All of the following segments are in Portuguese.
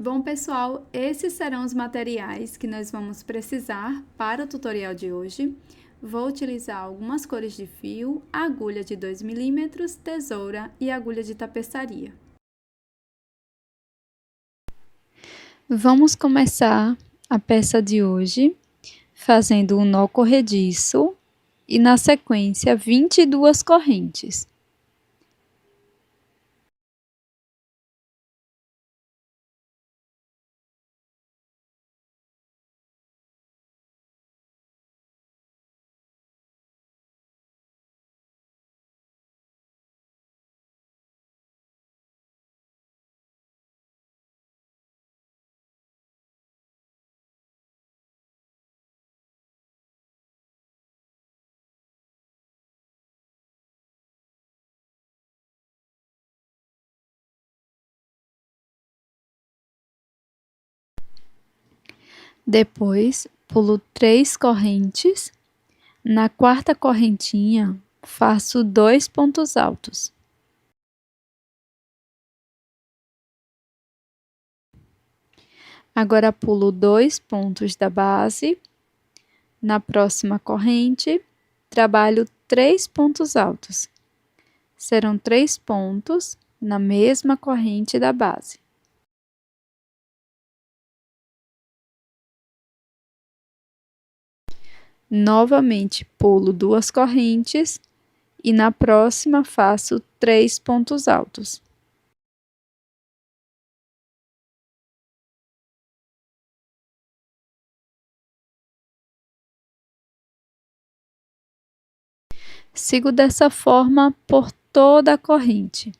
Bom, pessoal, esses serão os materiais que nós vamos precisar para o tutorial de hoje. Vou utilizar algumas cores de fio, agulha de 2 milímetros, tesoura e agulha de tapeçaria. Vamos começar a peça de hoje fazendo um nó corrediço e, na sequência, 22 correntes. Depois, pulo 3 correntes. Na quarta correntinha, faço 2 pontos altos. Agora, pulo 2 pontos da base. Na próxima corrente, trabalho 3 pontos altos. Serão 3 pontos na mesma corrente da base. Novamente, pulo 2 correntes e na próxima faço 3 pontos altos. Sigo dessa forma por toda a corrente.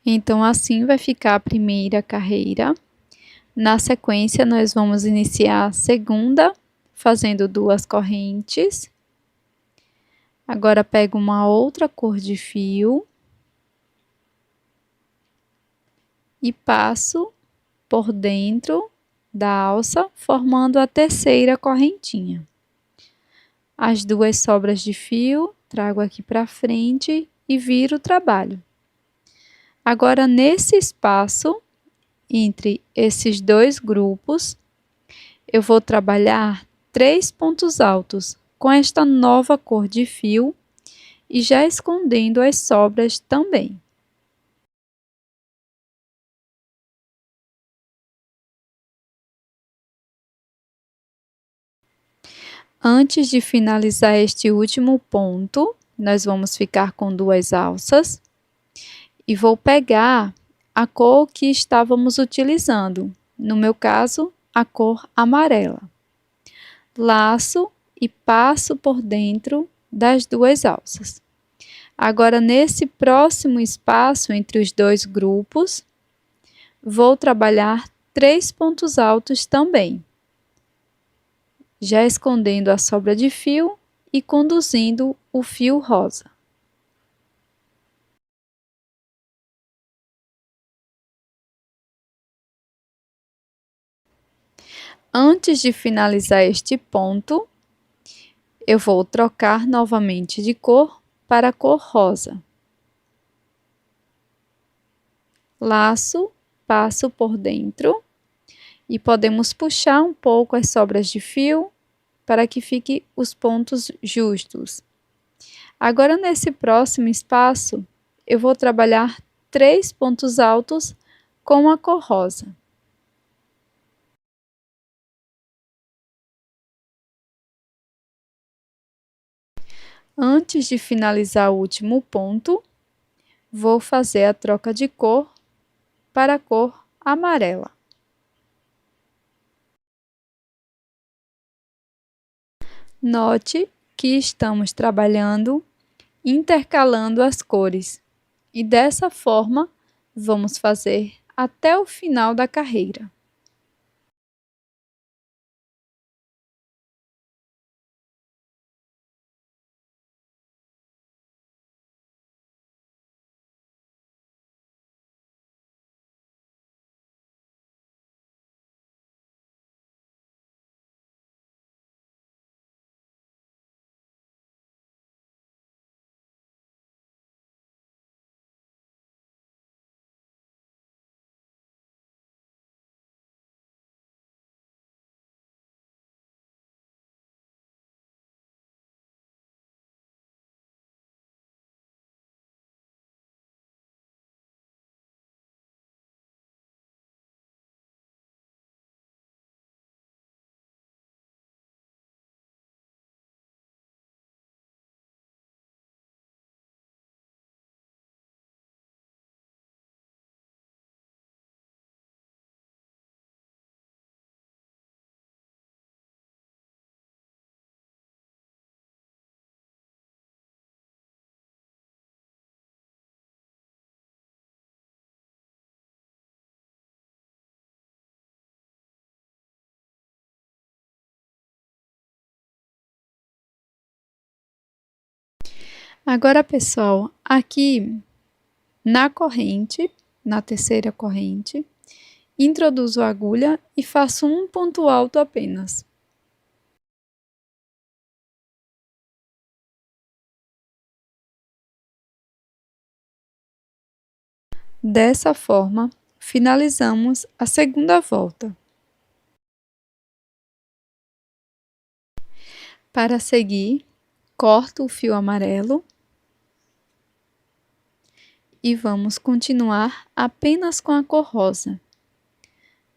Então, assim vai ficar a primeira carreira. Na sequência, nós vamos iniciar a segunda, fazendo 2 correntes. Agora, pego uma outra cor de fio e passo por dentro da alça, formando a terceira correntinha. As 2 sobras de fio, trago aqui para frente e viro o trabalho. Agora, nesse espaço, entre esses 2 grupos, eu vou trabalhar 3 pontos altos com esta nova cor de fio e já escondendo as sobras também. Antes de finalizar este último ponto, nós vamos ficar com 2 alças e vou pegar a cor que estávamos utilizando, no meu caso, a cor amarela. Laço e passo por dentro das 2 alças. Agora, nesse próximo espaço entre os 2 grupos, vou trabalhar 3 pontos altos também, já escondendo a sobra de fio e conduzindo o fio rosa. Antes de finalizar este ponto, eu vou trocar novamente de cor para a cor rosa. Laço passo por dentro e podemos puxar um pouco as sobras de fio para que fiquem os pontos justos. Agora, nesse próximo espaço, eu vou trabalhar 3 pontos altos com a cor rosa. Antes de finalizar o último ponto, vou fazer a troca de cor para a cor amarela. Note que estamos trabalhando intercalando as cores e dessa forma vamos fazer até o final da carreira. Agora, pessoal, aqui na corrente, na terceira corrente, introduzo a agulha e faço um ponto alto apenas. Dessa forma, finalizamos a segunda volta. Para seguir, corto o fio amarelo e vamos continuar apenas com a cor rosa.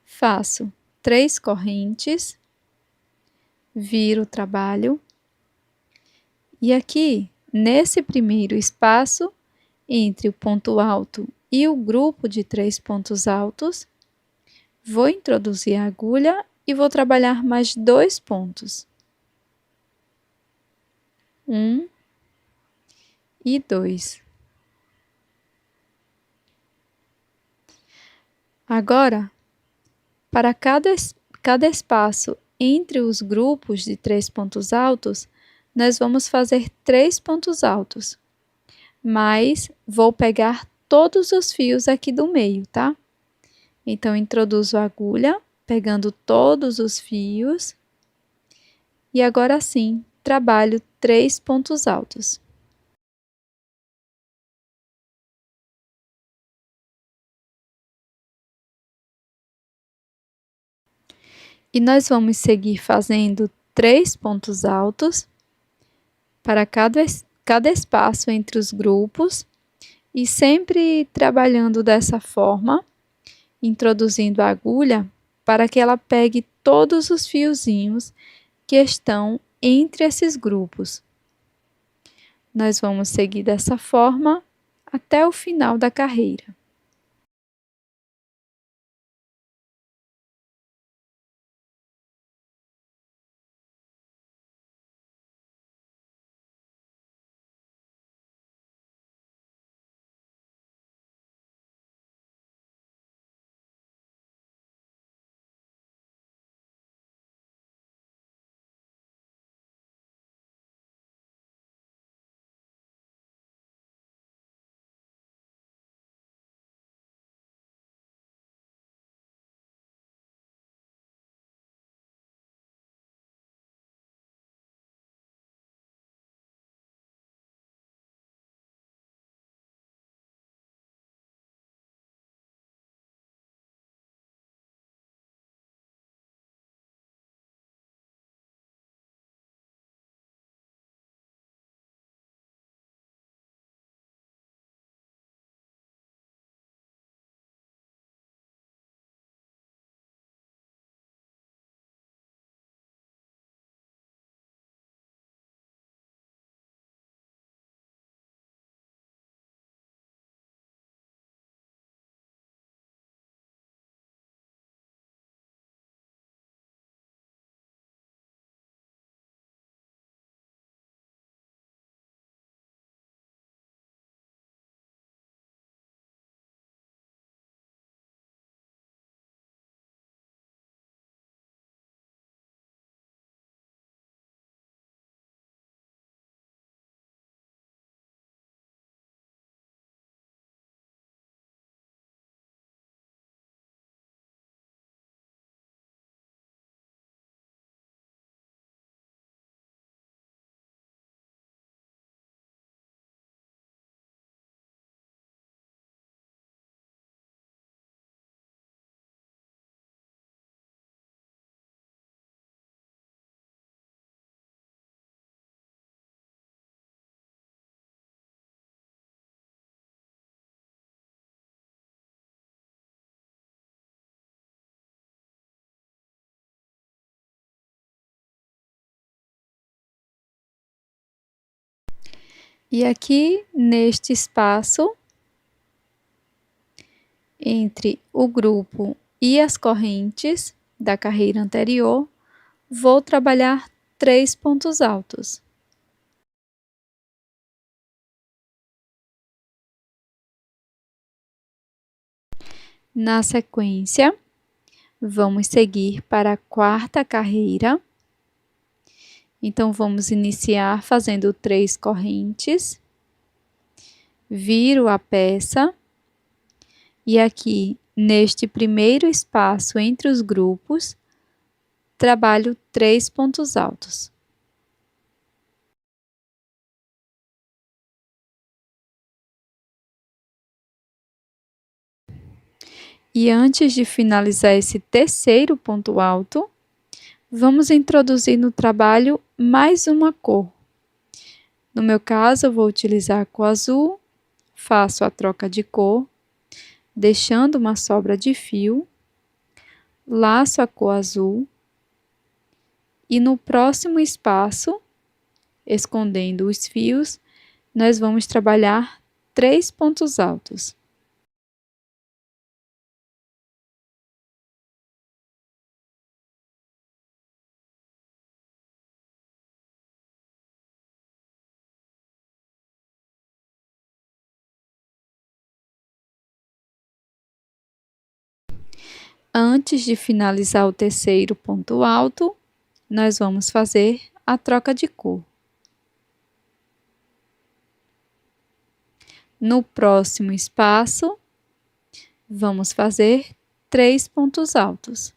Faço 3 correntes, viro o trabalho e aqui, nesse primeiro espaço, entre o ponto alto e o grupo de 3 pontos altos, vou introduzir a agulha e vou trabalhar mais 2 pontos. 1 e 2. Agora, para cada espaço entre os grupos de 3 pontos altos, nós vamos fazer 3 pontos altos, mas vou pegar todos os fios aqui do meio, tá? Então, introduzo a agulha, pegando todos os fios, e agora sim, trabalho 3 pontos altos. E nós vamos seguir fazendo 3 pontos altos para cada espaço entre os grupos e sempre trabalhando dessa forma, introduzindo a agulha para que ela pegue todos os fiozinhos que estão entre esses grupos. Nós vamos seguir dessa forma até o final da carreira. E aqui, neste espaço, entre o grupo e as correntes da carreira anterior, vou trabalhar 3 pontos altos. Na sequência, vamos seguir para a quarta carreira. Então, vamos iniciar fazendo 3 correntes, viro a peça, e aqui, neste primeiro espaço entre os grupos, trabalho 3 pontos altos. E antes de finalizar esse terceiro ponto alto, vamos introduzir no trabalho mais uma cor. No meu caso, eu vou utilizar a cor azul, faço a troca de cor, deixando uma sobra de fio, laço a cor azul e no próximo espaço, escondendo os fios, nós vamos trabalhar 3 pontos altos. Antes de finalizar o terceiro ponto alto, nós vamos fazer a troca de cor. No próximo espaço, vamos fazer 3 pontos altos.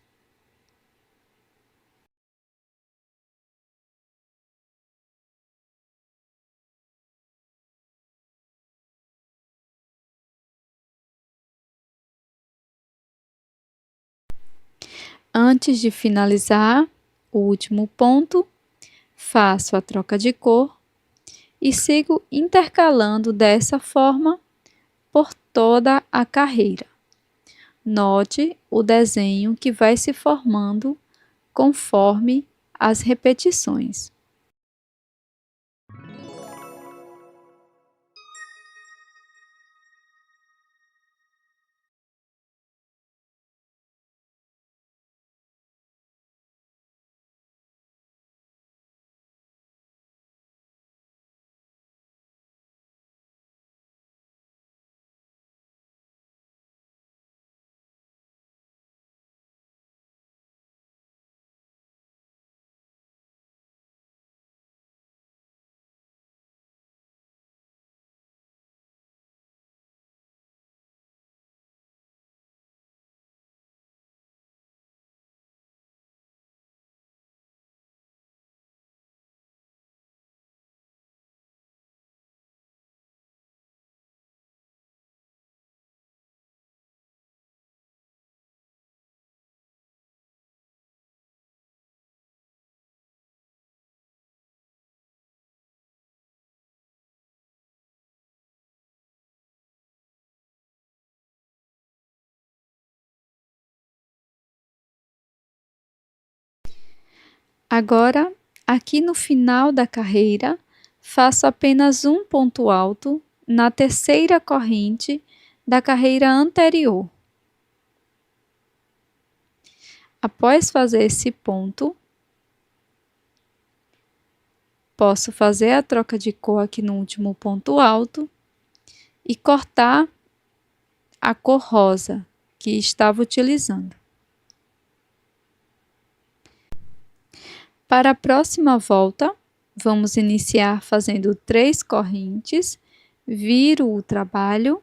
Antes de finalizar o último ponto, faço a troca de cor e sigo intercalando dessa forma por toda a carreira. Note o desenho que vai se formando conforme as repetições. Agora, aqui no final da carreira, faço apenas um ponto alto na terceira corrente da carreira anterior. Após fazer esse ponto, posso fazer a troca de cor aqui no último ponto alto e cortar a cor rosa que estava utilizando. Para a próxima volta, vamos iniciar fazendo 3 correntes, viro o trabalho,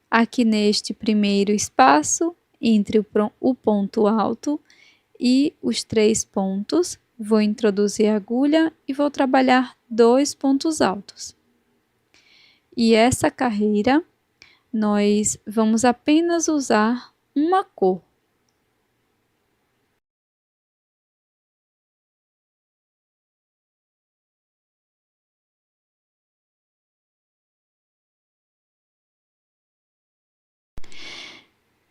aqui neste primeiro espaço, entre o ponto alto e os 3 pontos, vou introduzir a agulha e vou trabalhar 2 pontos altos. E essa carreira, nós vamos apenas usar uma cor.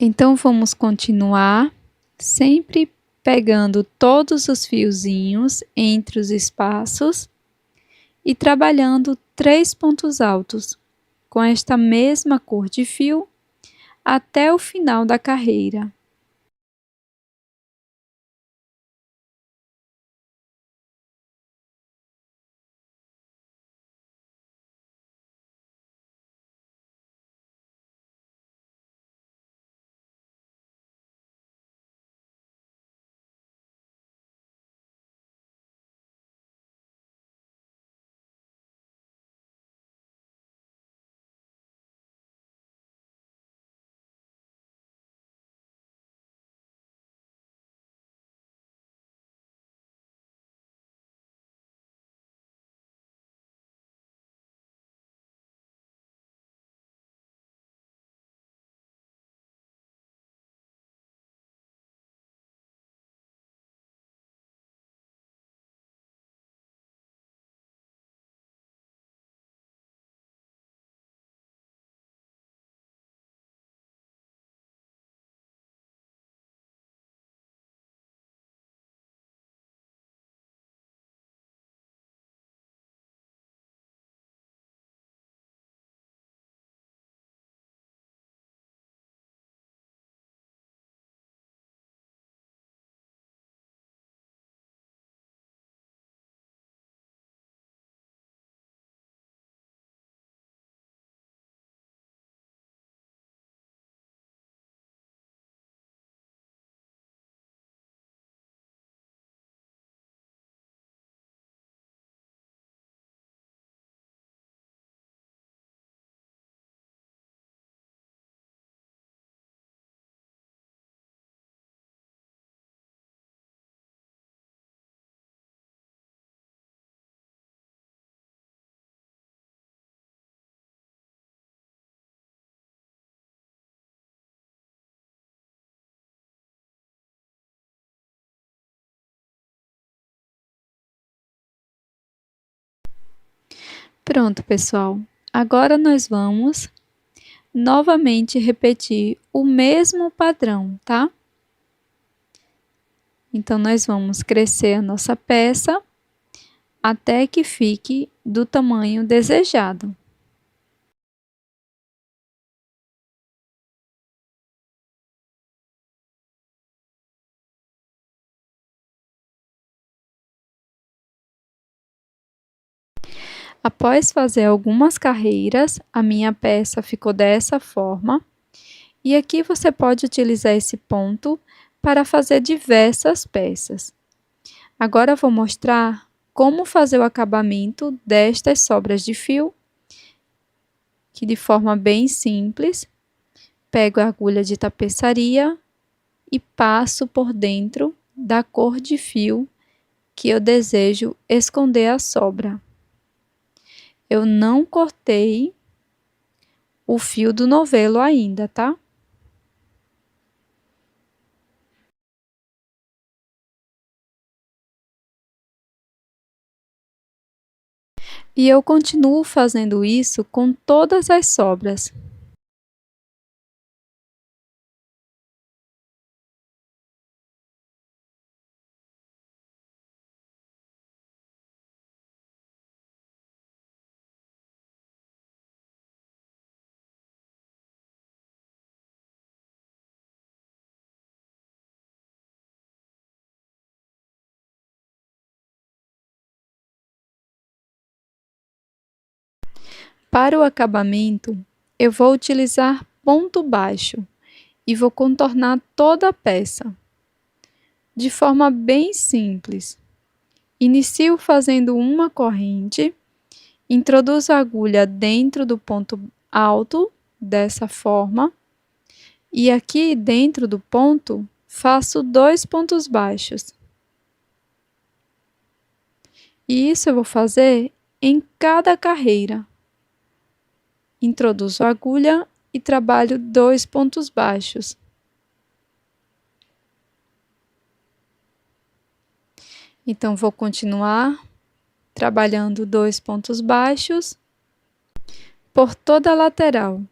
Então, vamos continuar sempre pegando todos os fiozinhos entre os espaços e trabalhando 3 pontos altos com esta mesma cor de fio até o final da carreira. Pronto, pessoal. Agora nós vamos novamente repetir o mesmo padrão, tá? Então, nós vamos crescer a nossa peça até que fique do tamanho desejado. Após fazer algumas carreiras, a minha peça ficou dessa forma. E aqui você pode utilizar esse ponto para fazer diversas peças. Agora eu vou mostrar como fazer o acabamento destas sobras de fio, que de forma bem simples, pego a agulha de tapeçaria e passo por dentro da cor de fio que eu desejo esconder a sobra. Eu não cortei o fio do novelo ainda, tá? E eu continuo fazendo isso com todas as sobras. Para o acabamento, eu vou utilizar ponto baixo e vou contornar toda a peça, de forma bem simples. Inicio fazendo uma corrente, introduzo a agulha dentro do ponto alto, dessa forma, e aqui dentro do ponto, faço 2 pontos baixos. E isso eu vou fazer em cada carreira. Introduzo a agulha e trabalho 2 pontos baixos. Então, vou continuar trabalhando 2 pontos baixos por toda a lateral.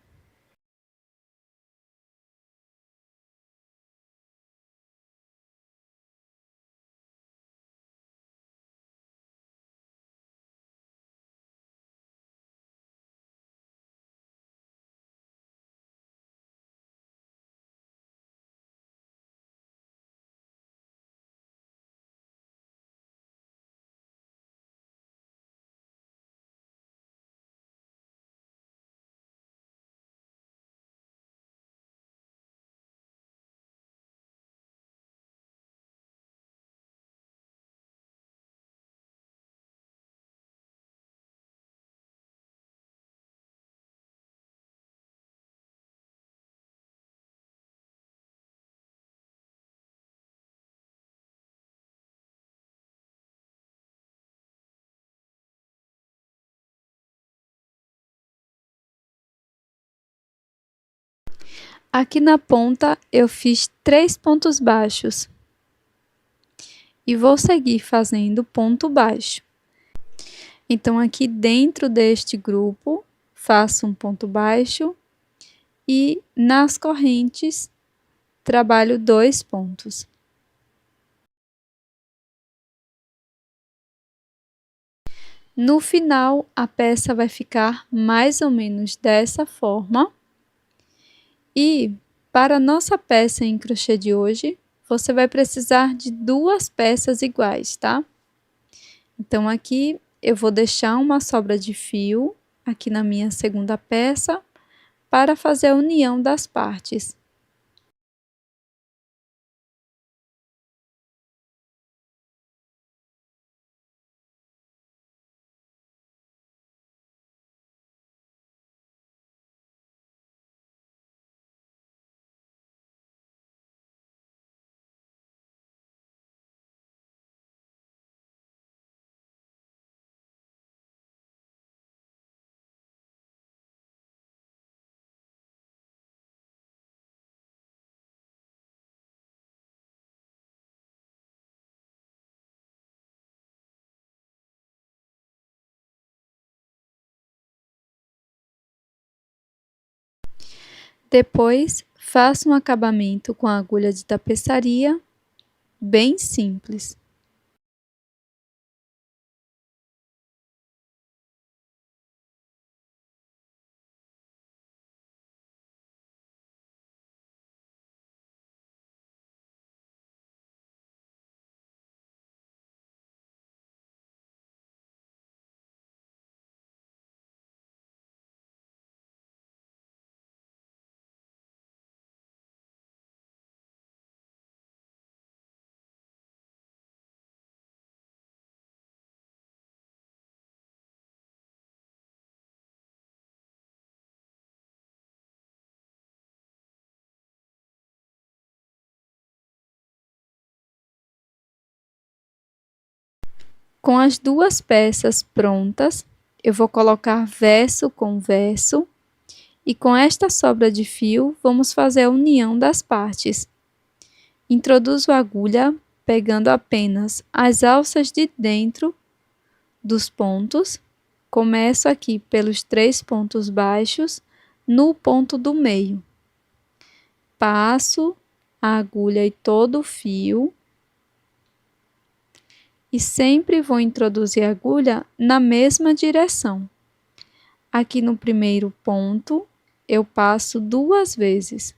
Aqui na ponta eu fiz 3 pontos baixos e vou seguir fazendo ponto baixo. Então, aqui dentro deste grupo, faço um ponto baixo e nas correntes trabalho 2 pontos. No final, a peça vai ficar mais ou menos dessa forma. E para a nossa peça em crochê de hoje, você vai precisar de 2 peças iguais, tá? Então, aqui eu vou deixar uma sobra de fio aqui na minha segunda peça para fazer a união das partes. Depois, faço um acabamento com a agulha de tapeçaria, bem simples. Com as 2 peças prontas, eu vou colocar verso com verso e com esta sobra de fio vamos fazer a união das partes. Introduzo a agulha pegando apenas as alças de dentro dos pontos. Começo aqui pelos 3 pontos baixos no ponto do meio. Passo a agulha e todo o fio. E sempre vou introduzir a agulha na mesma direção. Aqui no primeiro ponto, eu passo 2 vezes.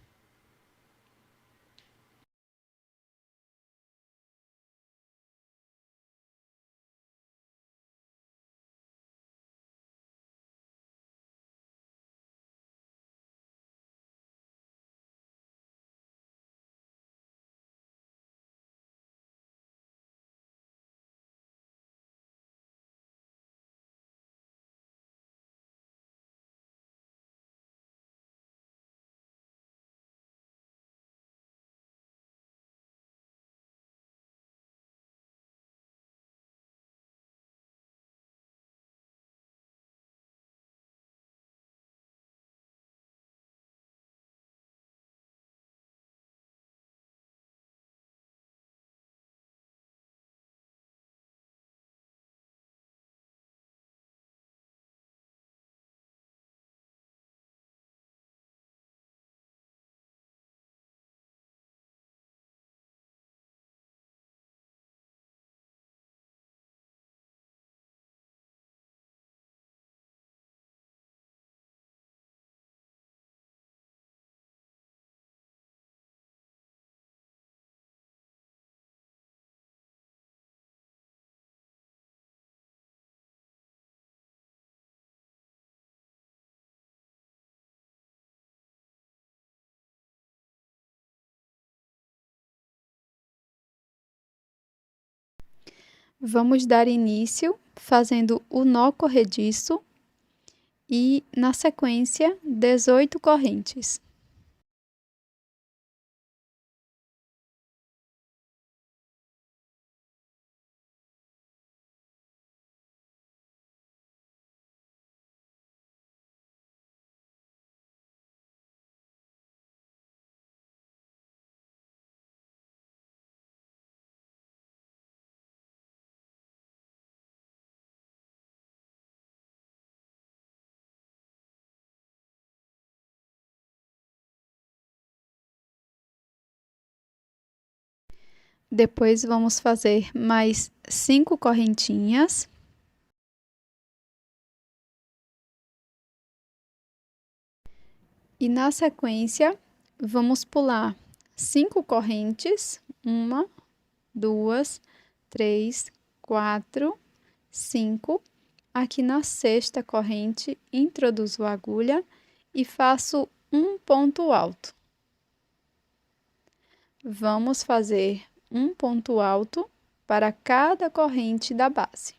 Vamos dar início fazendo o nó corrediço e, na sequência, 18 correntes. Depois vamos fazer mais 5 correntinhas. E na sequência, vamos pular 5 correntes, 1, 2, 3, 4, 5. Aqui na sexta corrente, introduzo a agulha e faço um ponto alto. Vamos fazer um ponto alto para cada corrente da base.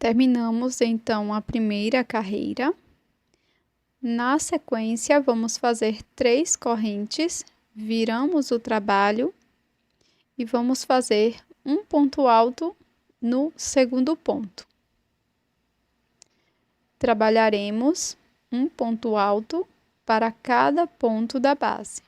Terminamos então a primeira carreira. Na sequência, vamos fazer 3 correntes, viramos o trabalho e vamos fazer um ponto alto no segundo ponto. Trabalharemos um ponto alto para cada ponto da base.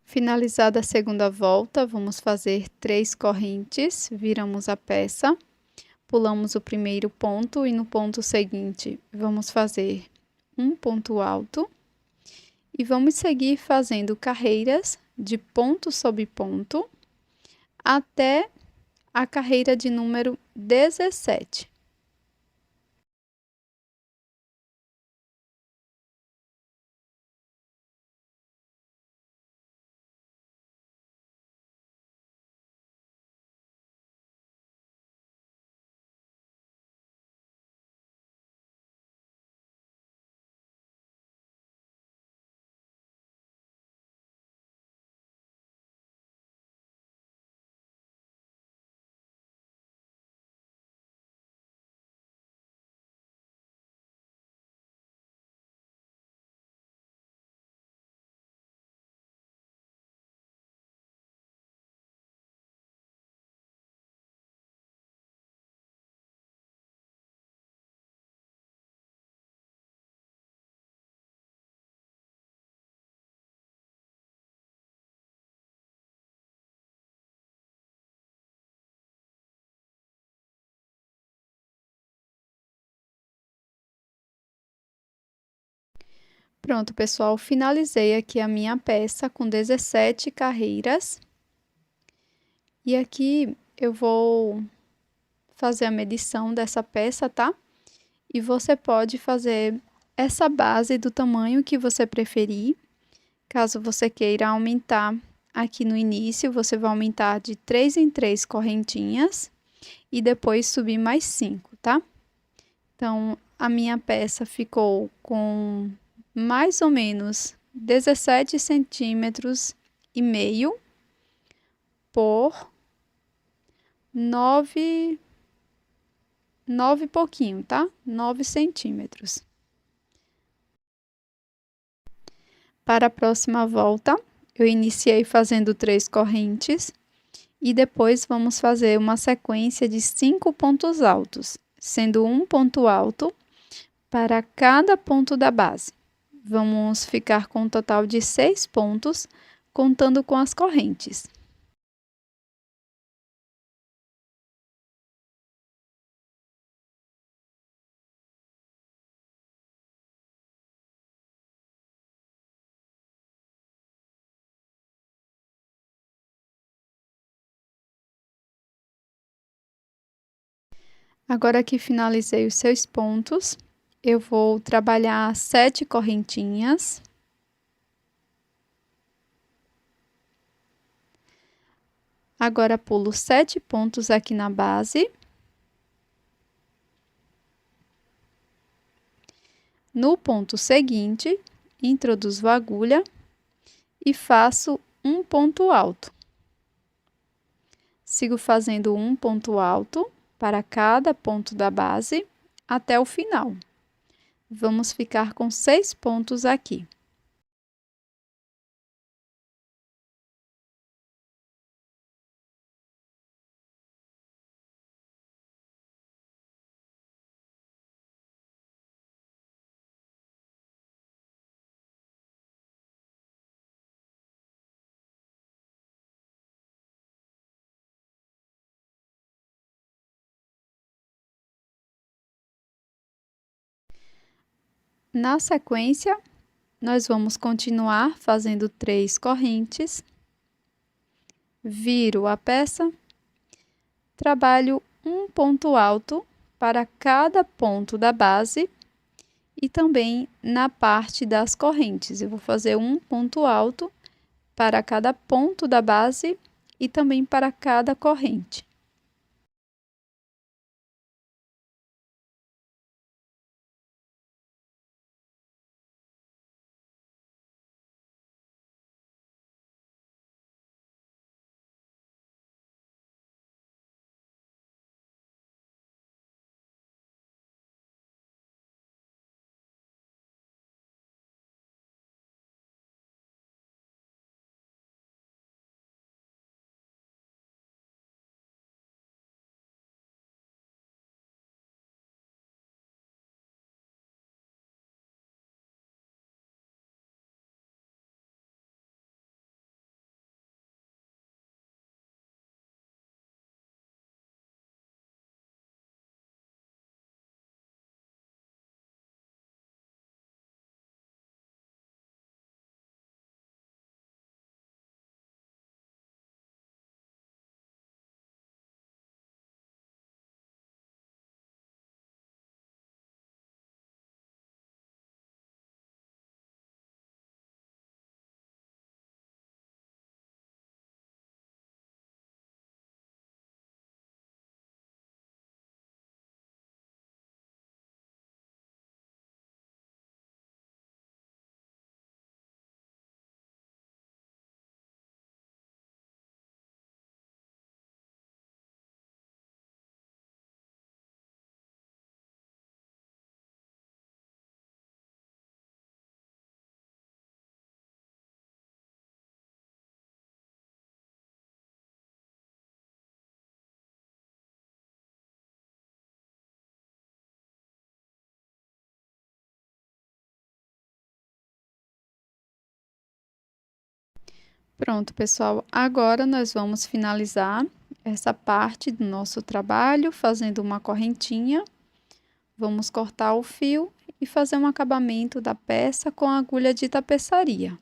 Finalizada a segunda volta, vamos fazer 3 correntes, viramos a peça, pulamos o primeiro ponto e no ponto seguinte vamos fazer um ponto alto e vamos seguir fazendo carreiras de ponto sobre ponto até a carreira de número 17. Pronto, pessoal, finalizei aqui a minha peça com 17 carreiras. E aqui eu vou fazer a medição dessa peça, tá? E você pode fazer essa base do tamanho que você preferir. Caso você queira aumentar aqui no início, você vai aumentar de 3 em 3 correntinhas e depois subir mais 5, tá? Então, a minha peça ficou com mais ou menos 17 centímetros e meio por 9 e pouquinho, tá? 9 centímetros. Para a próxima volta, eu iniciei fazendo 3 correntes e depois vamos fazer uma sequência de 5 pontos altos, sendo um ponto alto para cada ponto da base. Vamos ficar com um total de 6 pontos, contando com as correntes. Agora que finalizei os 6 pontos, eu vou trabalhar 7 correntinhas. Agora pulo 7 pontos aqui na base. No ponto seguinte, introduzo a agulha e faço um ponto alto. Sigo fazendo um ponto alto para cada ponto da base até o final. Vamos ficar com 6 pontos aqui. Na sequência, nós vamos continuar fazendo 3 correntes, viro a peça, trabalho um ponto alto para cada ponto da base e também na parte das correntes. Eu vou fazer um ponto alto para cada ponto da base e também para cada corrente. Pronto, pessoal, agora nós vamos finalizar essa parte do nosso trabalho fazendo uma correntinha. Vamos cortar o fio e fazer um acabamento da peça com a agulha de tapeçaria.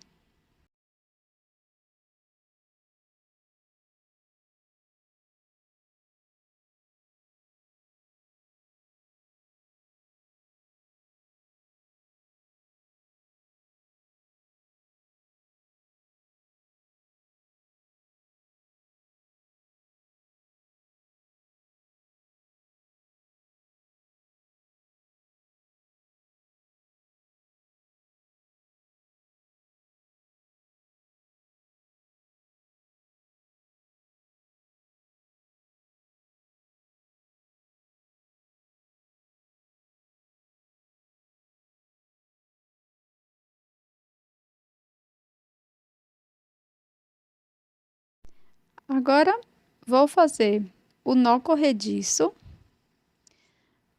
Agora, vou fazer o nó corrediço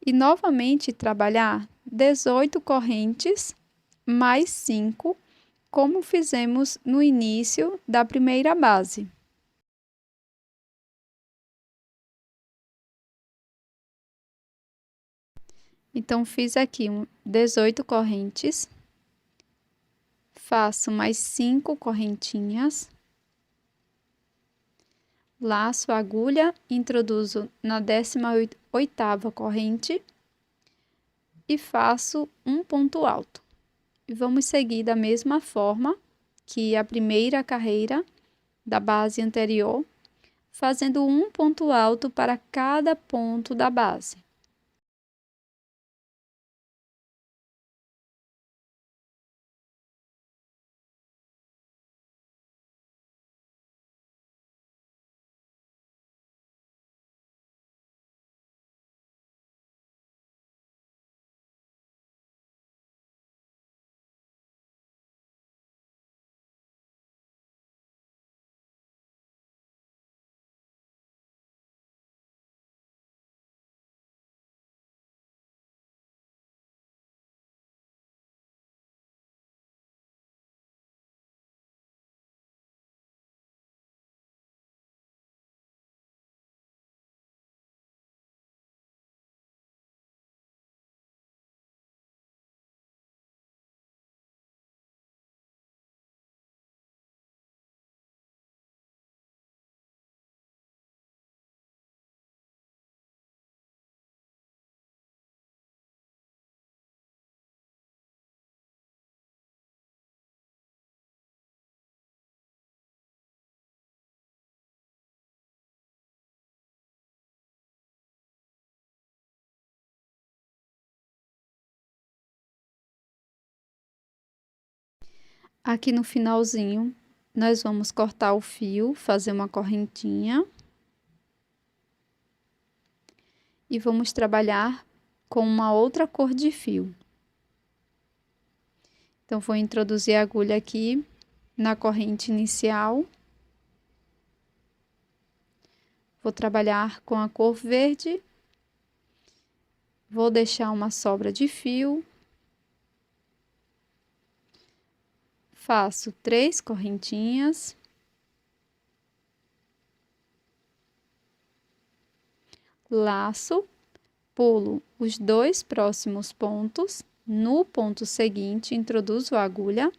e novamente trabalhar 18 correntes mais 5, como fizemos no início da primeira base. Então, fiz aqui 18 correntes, faço mais 5 correntinhas, laço a agulha, introduzo na 18ª corrente e faço um ponto alto. E vamos seguir da mesma forma que a primeira carreira da base anterior, fazendo um ponto alto para cada ponto da base. Aqui no finalzinho, nós vamos cortar o fio, fazer uma correntinha. E vamos trabalhar com uma outra cor de fio. Então, vou introduzir a agulha aqui na corrente inicial. Vou trabalhar com a cor verde. Vou deixar uma sobra de fio. Faço 3 correntinhas. Laço, pulo os 2 próximos pontos. No ponto seguinte, introduzo a agulha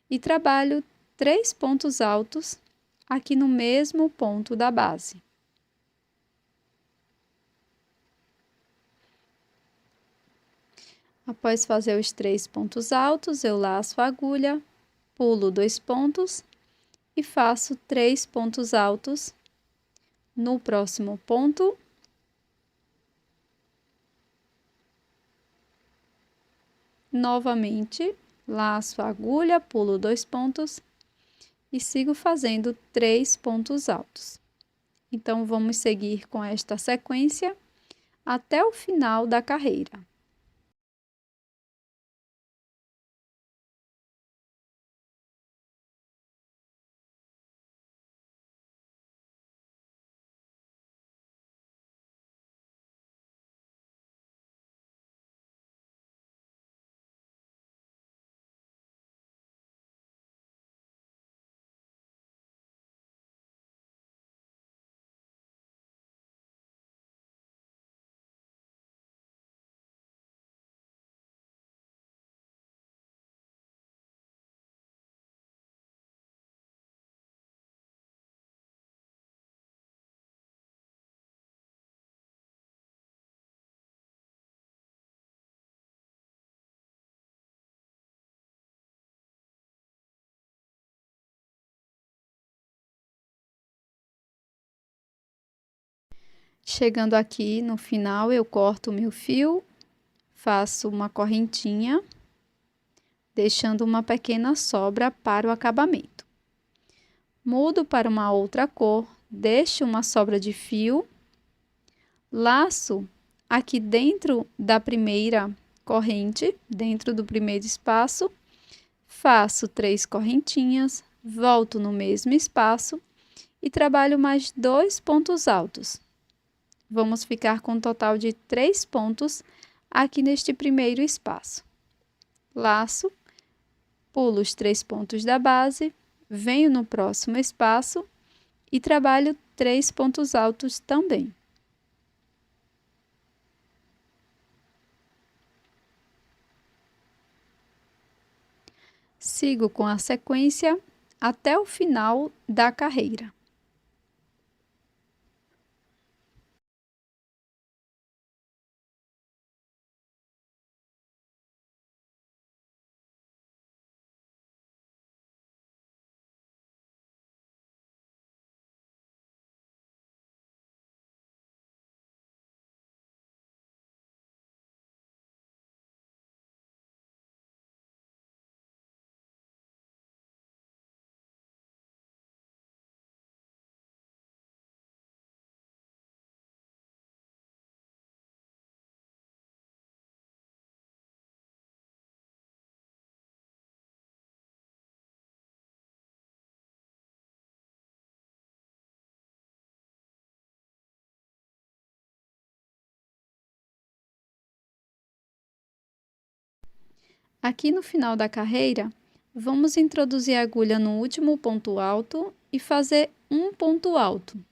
e trabalho 3 pontos altos aqui no mesmo ponto da base. Após fazer os 3 pontos altos, eu laço a agulha, pulo 2 pontos e faço 3 pontos altos no próximo ponto. Novamente, laço a agulha, pulo 2 pontos e sigo fazendo 3 pontos altos. Então, vamos seguir com esta sequência até o final da carreira. Chegando aqui no final, eu corto o meu fio, faço uma correntinha, deixando uma pequena sobra para o acabamento. Mudo para uma outra cor, deixo uma sobra de fio, laço aqui dentro da primeira corrente, dentro do primeiro espaço, faço 3 correntinhas, volto no mesmo espaço e trabalho mais 2 pontos altos. Vamos ficar com um total de 3 pontos aqui neste primeiro espaço. Laço, pulo os 3 pontos da base, venho no próximo espaço e trabalho 3 pontos altos também. Sigo com a sequência até o final da carreira. Aqui no final da carreira, vamos introduzir a agulha no último ponto alto e fazer um ponto alto.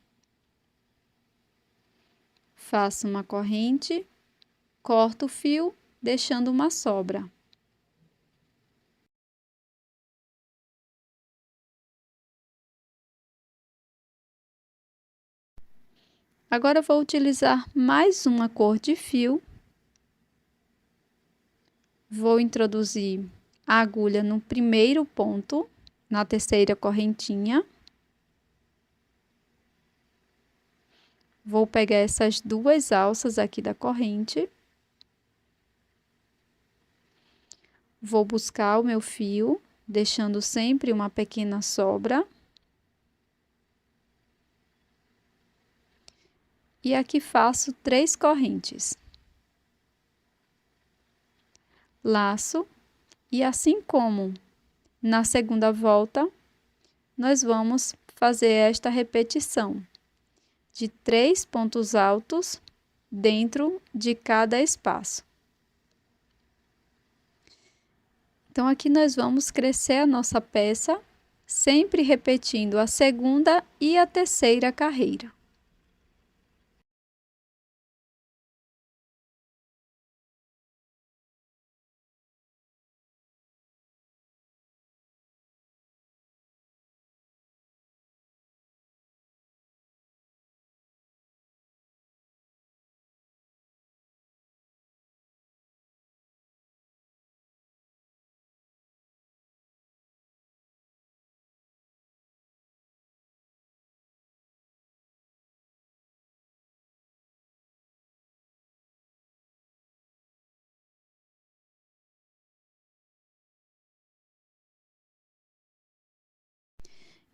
Faço uma corrente, corto o fio, deixando uma sobra. Agora vou utilizar mais uma cor de fio. Vou introduzir a agulha no primeiro ponto, na terceira correntinha. Vou pegar essas 2 alças aqui da corrente. Vou buscar o meu fio, deixando sempre uma pequena sobra. E aqui faço 3 correntes. Laço, e assim como na segunda volta, nós vamos fazer esta repetição de 3 pontos altos dentro de cada espaço. Então, aqui nós vamos crescer a nossa peça, sempre repetindo a segunda e a terceira carreira.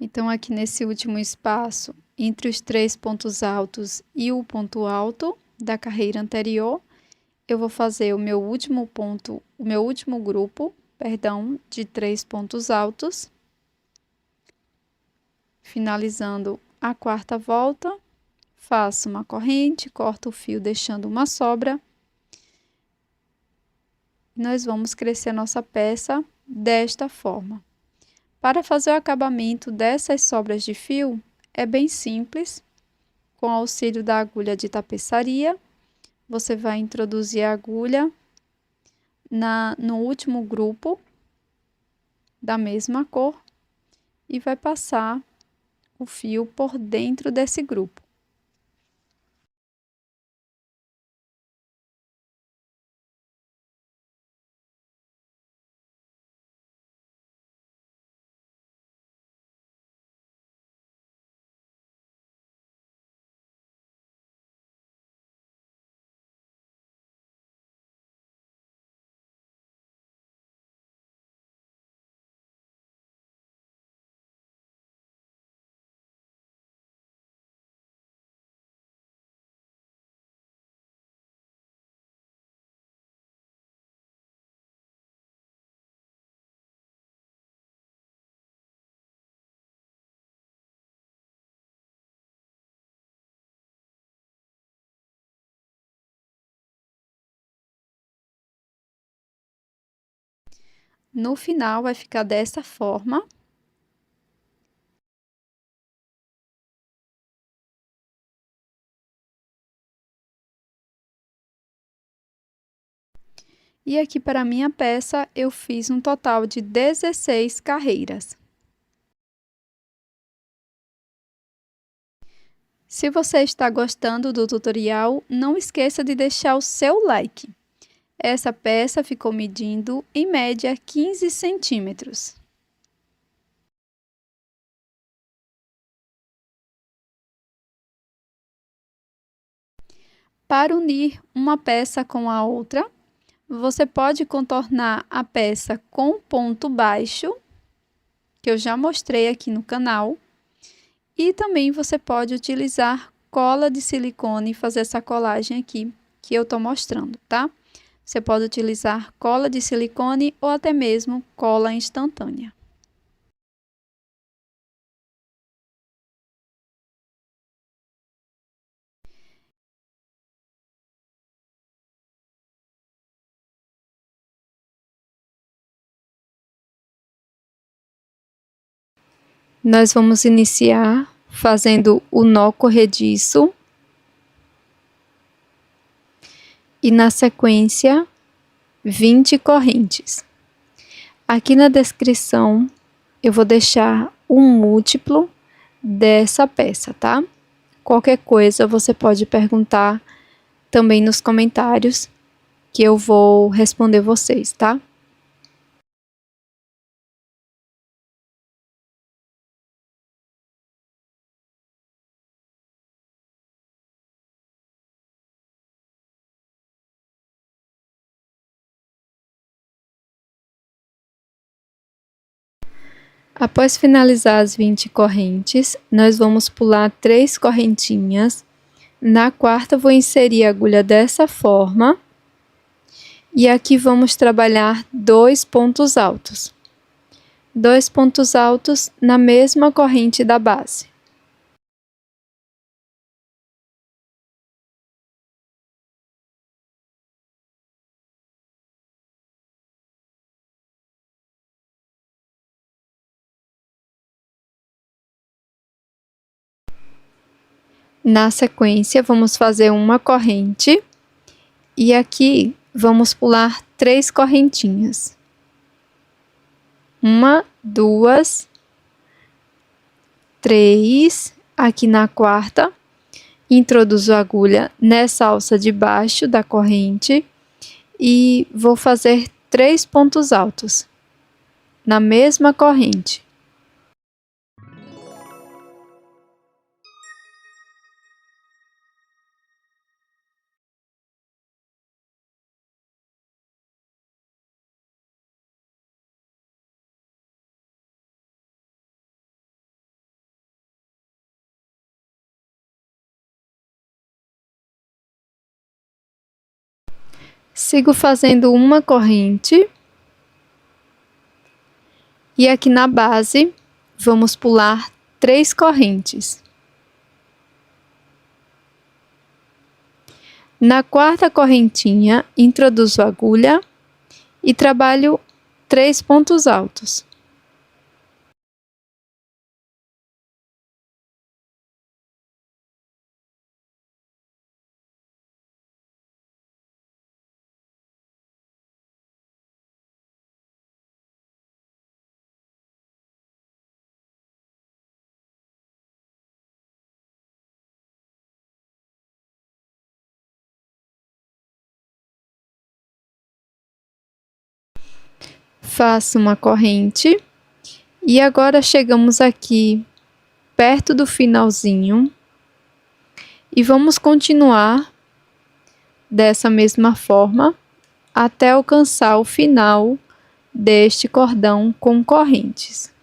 Então, aqui nesse último espaço, entre os 3 pontos altos e o ponto alto da carreira anterior, eu vou fazer o meu último ponto, o meu último grupo, perdão, de 3 pontos altos, finalizando a quarta volta, faço uma corrente, corto o fio deixando uma sobra. Nós vamos crescer a nossa peça desta forma. Para fazer o acabamento dessas sobras de fio, é bem simples. Com o auxílio da agulha de tapeçaria, você vai introduzir a agulha no último grupo da mesma cor e vai passar o fio por dentro desse grupo. No final, vai ficar dessa forma. E aqui para a minha peça, eu fiz um total de 16 carreiras. Se você está gostando do tutorial, não esqueça de deixar o seu like. Essa peça ficou medindo, em média, 15 centímetros. Para unir uma peça com a outra, você pode contornar a peça com ponto baixo, que eu já mostrei aqui no canal. E também você pode utilizar cola de silicone e fazer essa colagem aqui, que eu estou mostrando, tá? Você pode utilizar cola de silicone ou até mesmo cola instantânea. Nós vamos iniciar fazendo o nó corrediço e na sequência 20 correntes. Aqui na descrição eu vou deixar um múltiplo dessa peça, tá? Qualquer coisa você pode perguntar também nos comentários que eu vou responder vocês, tá? Após finalizar as 20 correntes, nós vamos pular 3 correntinhas. Na quarta, vou inserir a agulha dessa forma. E aqui vamos trabalhar 2 pontos altos. 2 pontos altos na mesma corrente da base. Na sequência, vamos fazer uma corrente. E aqui vamos pular 3 correntinhas. Uma, duas, 3. Aqui na quarta, introduzo a agulha nessa alça de baixo da corrente e vou fazer 3 pontos altos na mesma corrente. Sigo fazendo uma corrente e aqui na base vamos pular 3 correntes. Na quarta correntinha, introduzo a agulha e trabalho 3 pontos altos. Faço uma corrente e agora chegamos aqui perto do finalzinho e vamos continuar dessa mesma forma até alcançar o final deste cordão com correntes.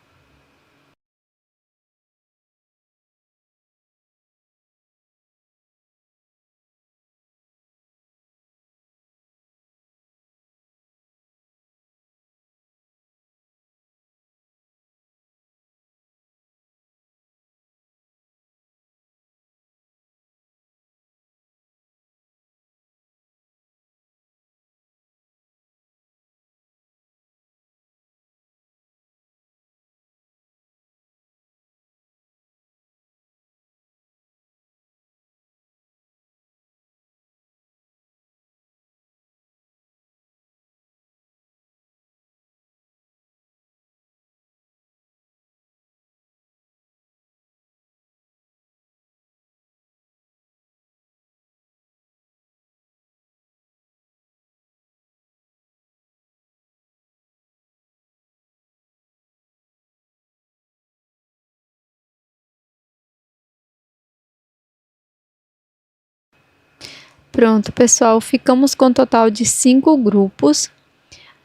Pronto, pessoal, ficamos com um total de 5 grupos.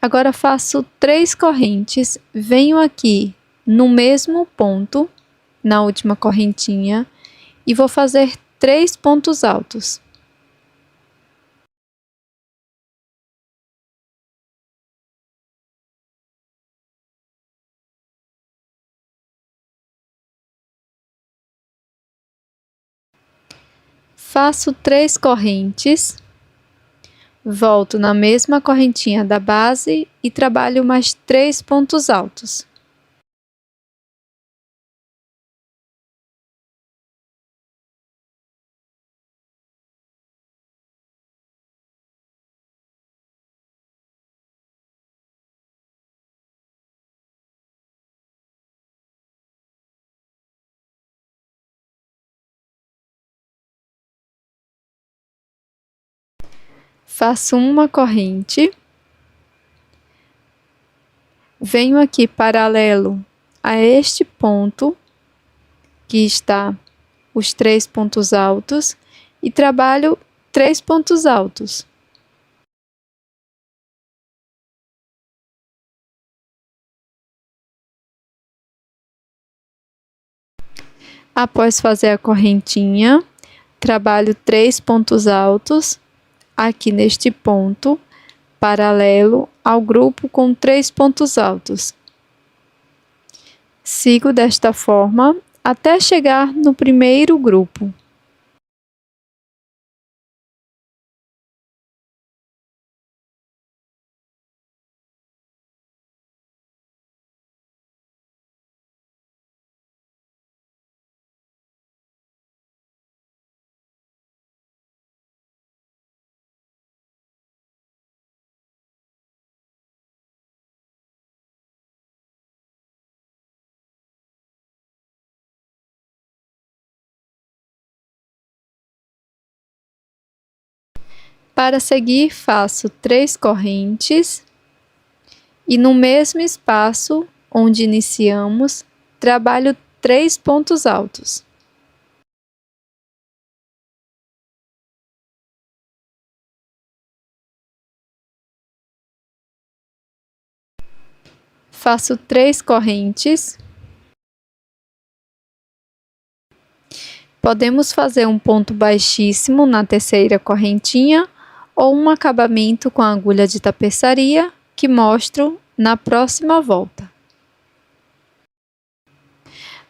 Agora faço 3 correntes, venho aqui no mesmo ponto, na última correntinha, e vou fazer 3 pontos altos. Faço 3 correntes, volto na mesma correntinha da base e trabalho mais 3 pontos altos. Faço uma corrente, venho aqui paralelo a este ponto, que está os 3 pontos altos, e trabalho 3 pontos altos. Após fazer a correntinha, trabalho 3 pontos altos, aqui neste ponto, paralelo ao grupo com 3 pontos altos. Sigo desta forma até chegar no primeiro grupo. Para seguir, faço 3 correntes e no mesmo espaço onde iniciamos, trabalho 3 pontos altos. Faço 3 correntes. Podemos fazer um ponto baixíssimo na terceira correntinha ou um acabamento com a agulha de tapeçaria, que mostro na próxima volta.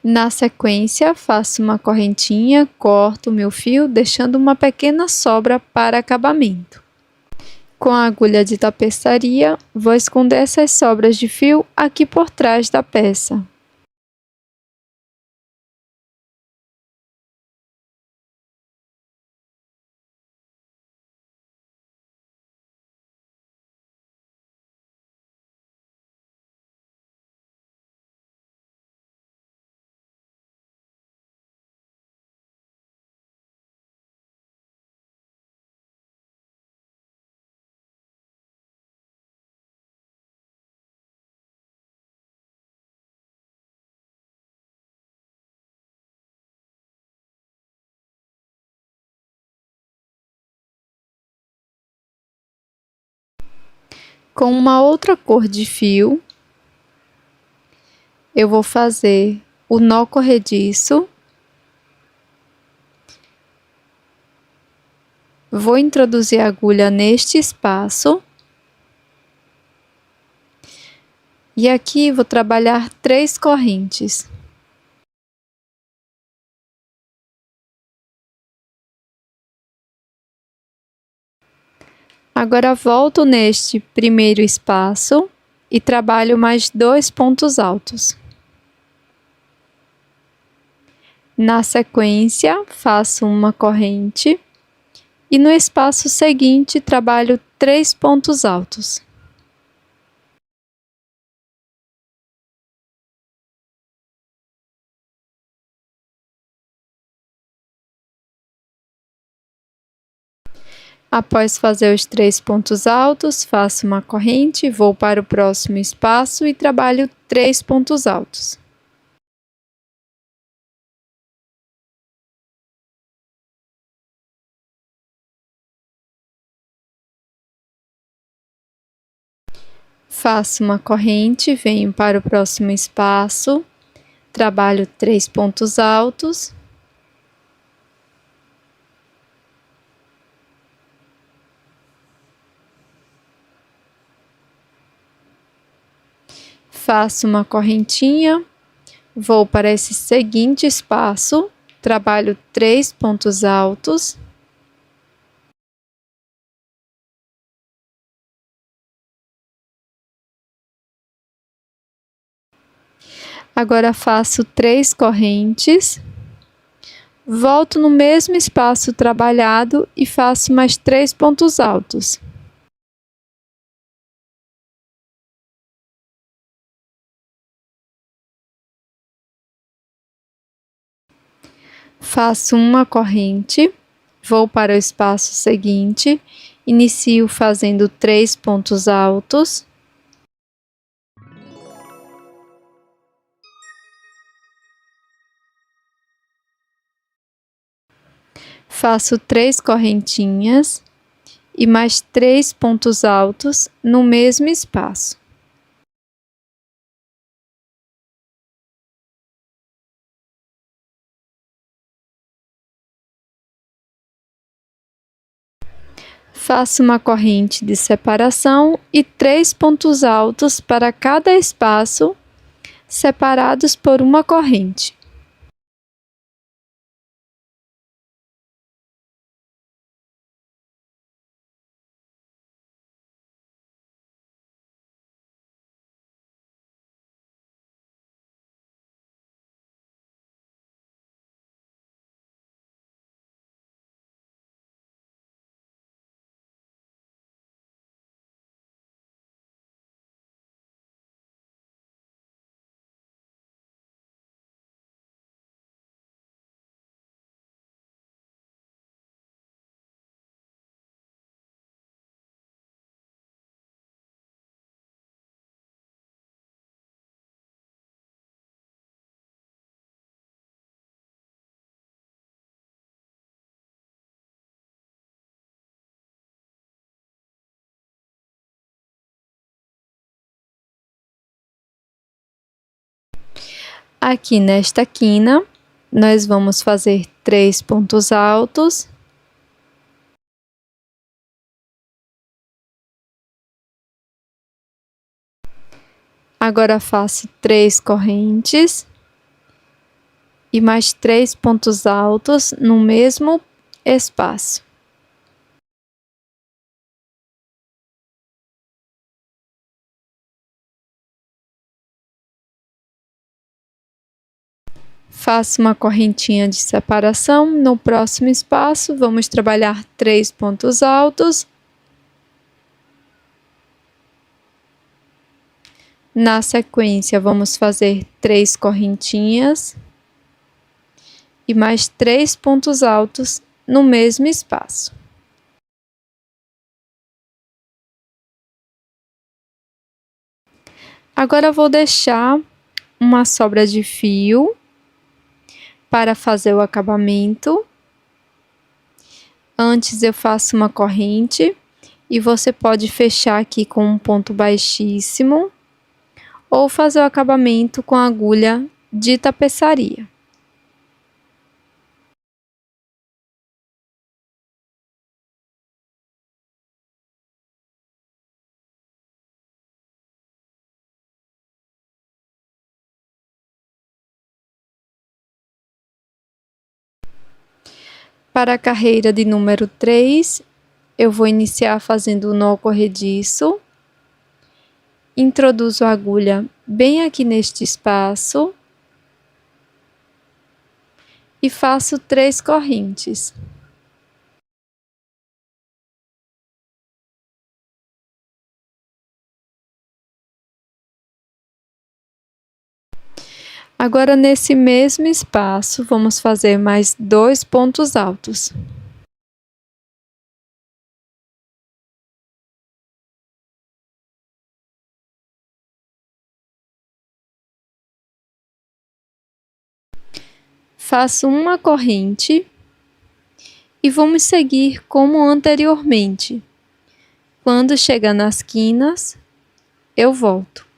Na sequência, faço uma correntinha, corto o meu fio, deixando uma pequena sobra para acabamento. Com a agulha de tapeçaria, vou esconder essas sobras de fio aqui por trás da peça. Com uma outra cor de fio, eu vou fazer o nó corrediço. Vou introduzir a agulha neste espaço. E aqui vou trabalhar 3 correntes. Agora volto neste primeiro espaço e trabalho mais 2 pontos altos. Na sequência, faço uma corrente e no espaço seguinte trabalho 3 pontos altos. Após fazer os 3 pontos altos, faço uma corrente, vou para o próximo espaço e trabalho 3 pontos altos. Faço uma corrente, venho para o próximo espaço, trabalho 3 pontos altos. Faço uma correntinha, vou para esse seguinte espaço, trabalho 3 pontos altos. Agora faço 3 correntes, volto no mesmo espaço trabalhado e faço mais 3 pontos altos. Faço uma corrente, vou para o espaço seguinte, inicio fazendo 3 pontos altos. Faço 3 correntinhas e mais 3 pontos altos no mesmo espaço. Faço uma corrente de separação e 3 pontos altos para cada espaço, separados por uma corrente. Aqui nesta quina, nós vamos fazer 3 pontos altos. Agora faço 3 correntes e mais 3 pontos altos no mesmo espaço. Faço uma correntinha de separação. No próximo espaço, vamos trabalhar 3 pontos altos. Na sequência, vamos fazer 3 correntinhas e mais 3 pontos altos no mesmo espaço. Agora, vou deixar uma sobra de fio para fazer o acabamento. Antes eu faço uma corrente e você pode fechar aqui com um ponto baixíssimo ou fazer o acabamento com agulha de tapeçaria. Para a carreira de número 3, eu vou iniciar fazendo o nó corrediço. Introduzo a agulha bem aqui neste espaço e faço 3 correntes. Agora, nesse mesmo espaço, vamos fazer mais 2 pontos altos. Faço uma corrente e vamos seguir como anteriormente. Quando chegar nas quinas, eu volto.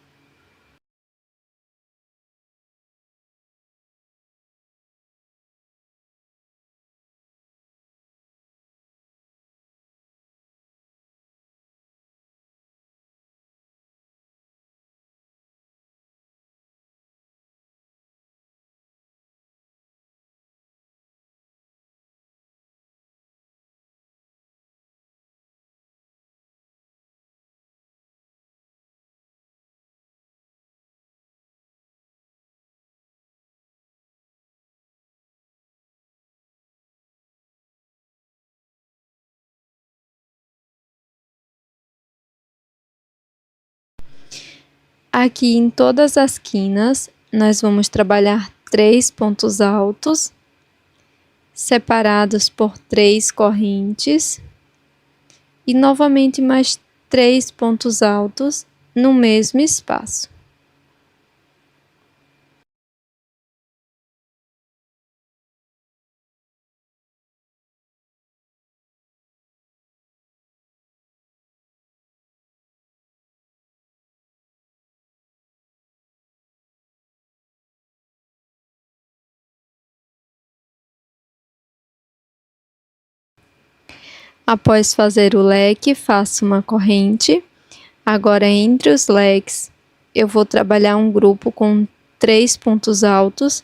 Aqui em todas as quinas, nós vamos trabalhar 3 pontos altos, separados por 3 correntes, e novamente mais 3 pontos altos no mesmo espaço. Após fazer o leque, faço uma corrente. Agora, entre os leques, eu vou trabalhar um grupo com 3 pontos altos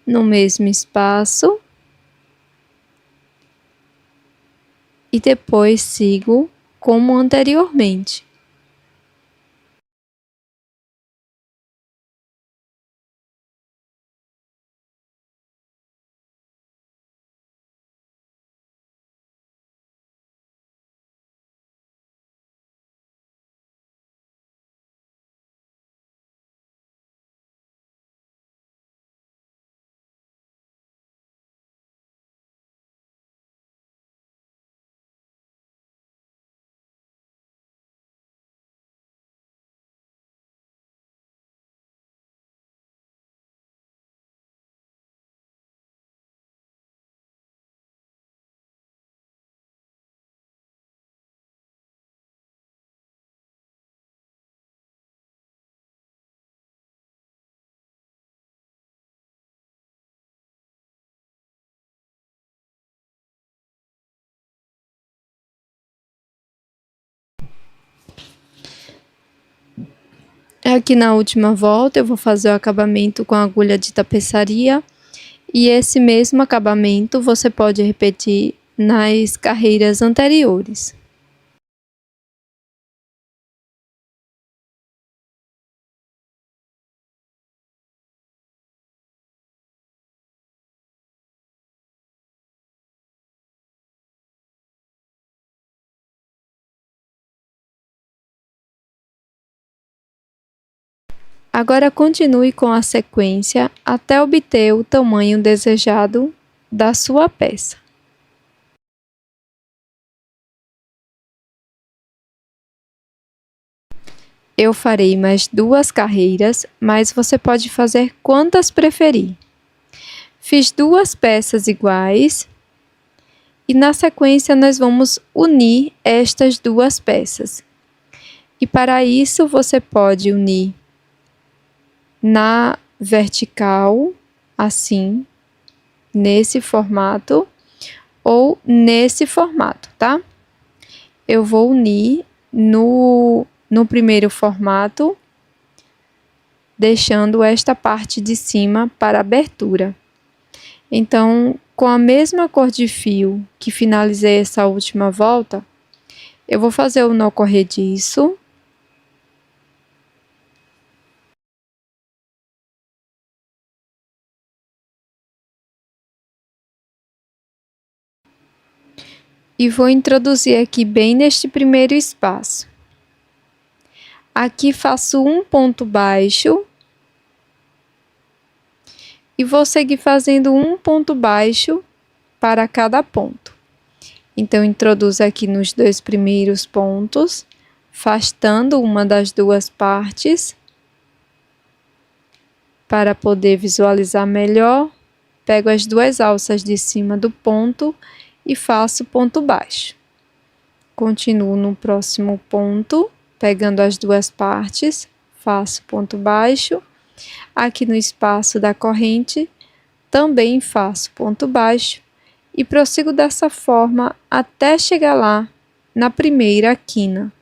no mesmo espaço. E depois sigo como anteriormente. Aqui na última volta eu vou fazer o acabamento com a agulha de tapeçaria, e esse mesmo acabamento você pode repetir nas carreiras anteriores. Agora continue com a sequência até obter o tamanho desejado da sua peça. Eu farei mais 2 carreiras, mas você pode fazer quantas preferir. Fiz 2 peças iguais e na sequência nós vamos unir estas 2 peças. E para isso você pode unir na vertical, assim, nesse formato, ou nesse formato, tá? Eu vou unir no primeiro formato, deixando esta parte de cima para abertura. Então, com a mesma cor de fio que finalizei essa última volta, eu vou fazer o nó corrediço. E vou introduzir aqui bem neste primeiro espaço. Aqui faço um ponto baixo. E vou seguir fazendo um ponto baixo para cada ponto. Então, introduzo aqui nos 2 primeiros pontos, afastando uma das 2 partes. Para poder visualizar melhor, pego as 2 alças de cima do ponto e faço ponto baixo. Continuo no próximo ponto pegando as duas partes, faço ponto baixo. Aqui no espaço da corrente, também faço ponto baixo e prossigo dessa forma até chegar lá na primeira quina.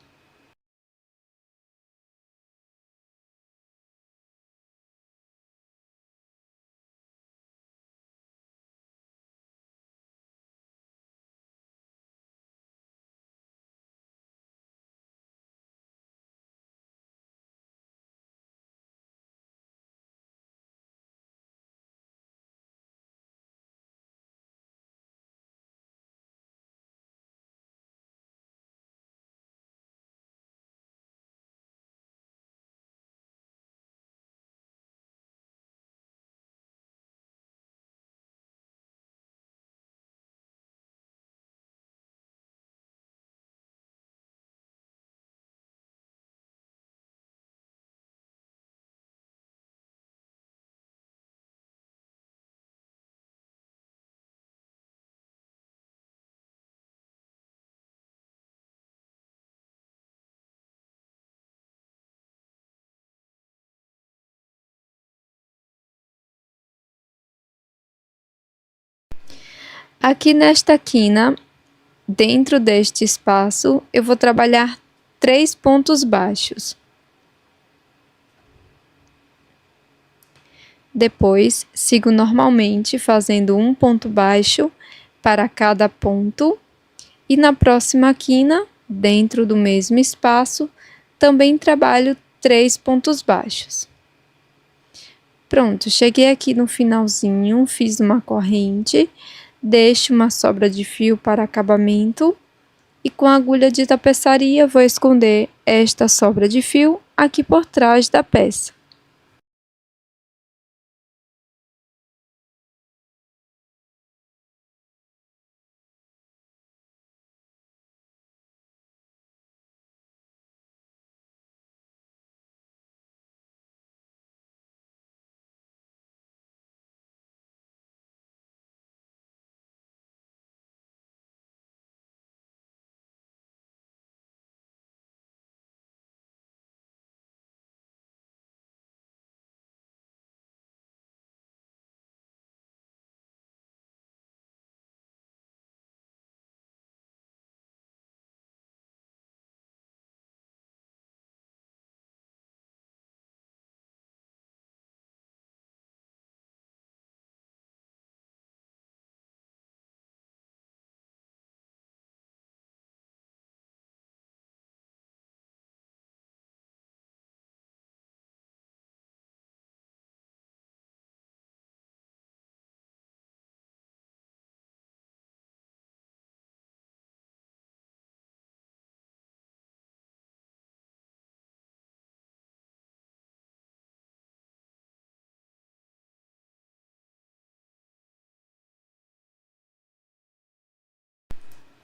Aqui nesta quina, dentro deste espaço, eu vou trabalhar 3 pontos baixos. Depois, sigo normalmente fazendo um ponto baixo para cada ponto. E na próxima quina, dentro do mesmo espaço, também trabalho 3 pontos baixos. Pronto, cheguei aqui no finalzinho, fiz uma corrente, deixo uma sobra de fio para acabamento e com a agulha de tapeçaria vou esconder esta sobra de fio aqui por trás da peça.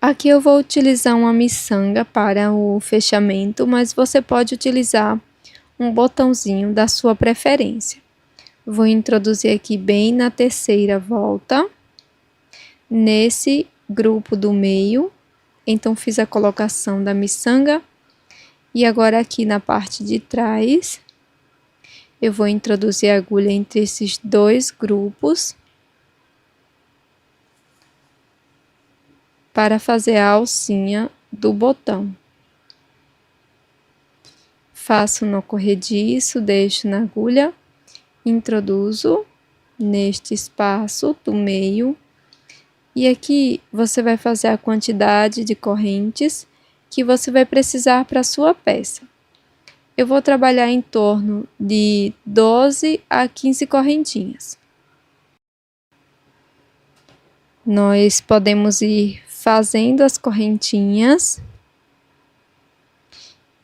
Aqui eu vou utilizar uma miçanga para o fechamento, mas você pode utilizar um botãozinho da sua preferência. Vou introduzir aqui bem na terceira volta, nesse grupo do meio. Então, fiz a colocação da miçanga. E agora aqui na parte de trás, eu vou introduzir a agulha entre esses dois grupos para fazer a alcinha do botão. Faço nó corrediço, deixo na agulha, introduzo neste espaço do meio. E aqui você vai fazer a quantidade de correntes que você vai precisar para a sua peça. Eu vou trabalhar em torno de 12 a 15 correntinhas. Nós podemos ir fazendo as correntinhas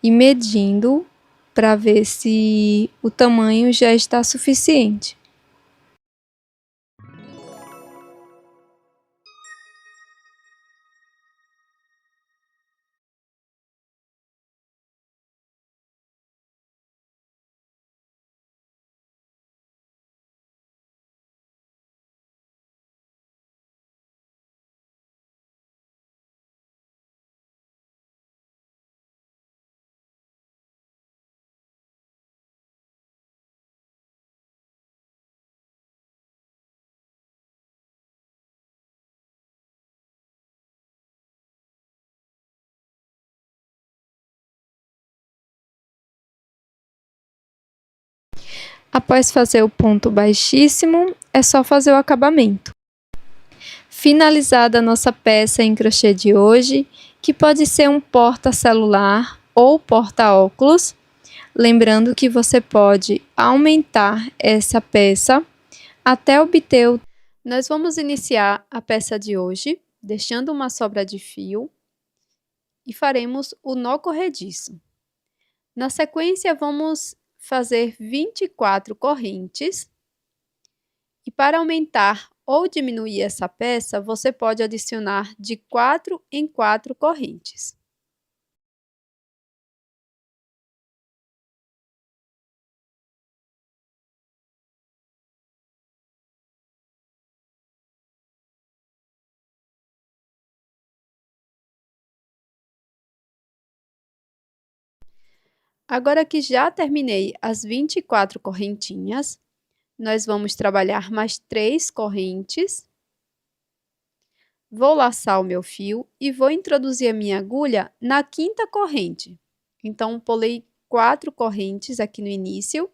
e medindo para ver se o tamanho já está suficiente. Após fazer o ponto baixíssimo, é só fazer o acabamento. Finalizada a nossa peça em crochê de hoje, que pode ser um porta-celular ou porta-óculos, lembrando que você pode aumentar essa peça até obter o... Nós vamos iniciar a peça de hoje, deixando uma sobra de fio e faremos o nó corrediço. Na sequência, vamos fazer 24 correntes. E para aumentar ou diminuir essa peça, você pode adicionar de 4 em 4 correntes. Agora que já terminei as 24 correntinhas, nós vamos trabalhar mais 3 correntes. Vou laçar o meu fio e vou introduzir a minha agulha na quinta corrente. Então, pulei 4 correntes aqui no início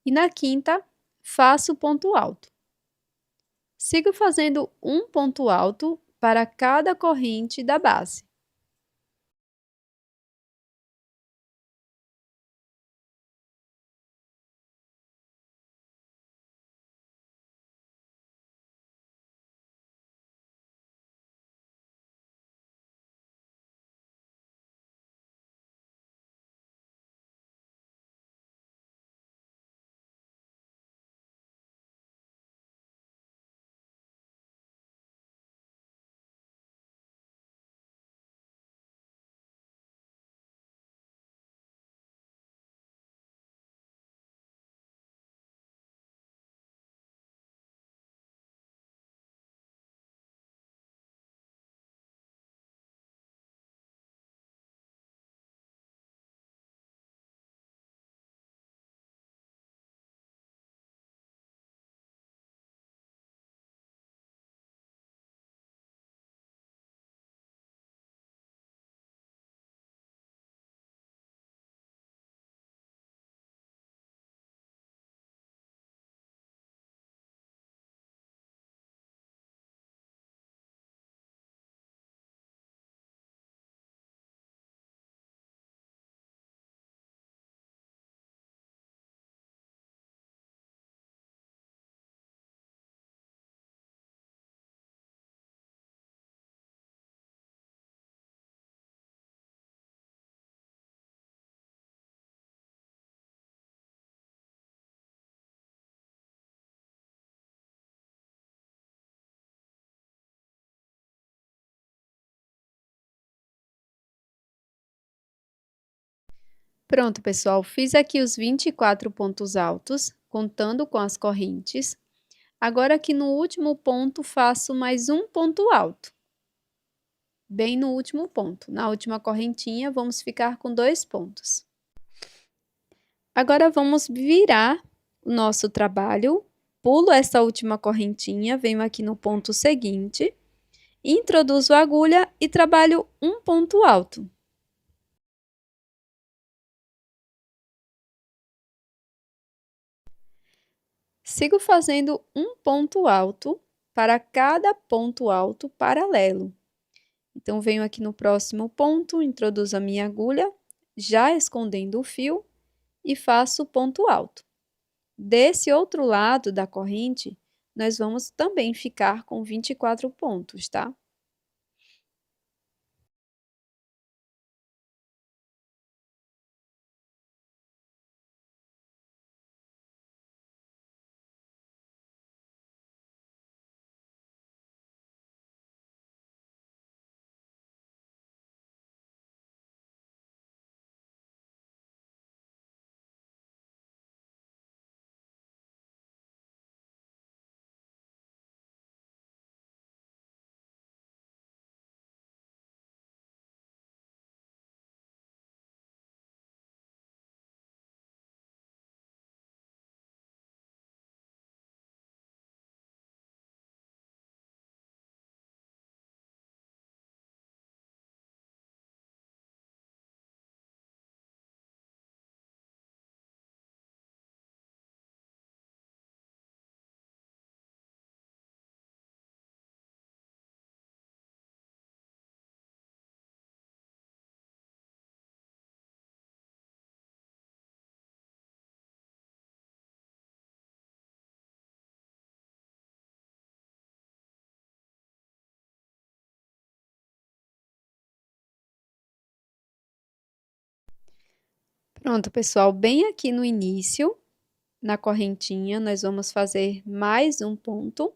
e na quinta faço o ponto alto. Sigo fazendo um ponto alto para cada corrente da base. Pronto, pessoal, fiz aqui os 24 pontos altos, contando com as correntes. Agora aqui no último ponto, faço mais um ponto alto. Bem no último ponto. Na última correntinha, vamos ficar com 2 pontos. Agora, vamos virar o nosso trabalho. Pulo essa última correntinha, venho aqui no ponto seguinte, introduzo a agulha e trabalho um ponto alto. Sigo fazendo um ponto alto para cada ponto alto paralelo. Então, venho aqui no próximo ponto, introduzo a minha agulha, já escondendo o fio, e faço o ponto alto. Desse outro lado da corrente, nós vamos também ficar com 24 pontos, tá? Pronto, pessoal, bem aqui no início, na correntinha, nós vamos fazer mais um ponto,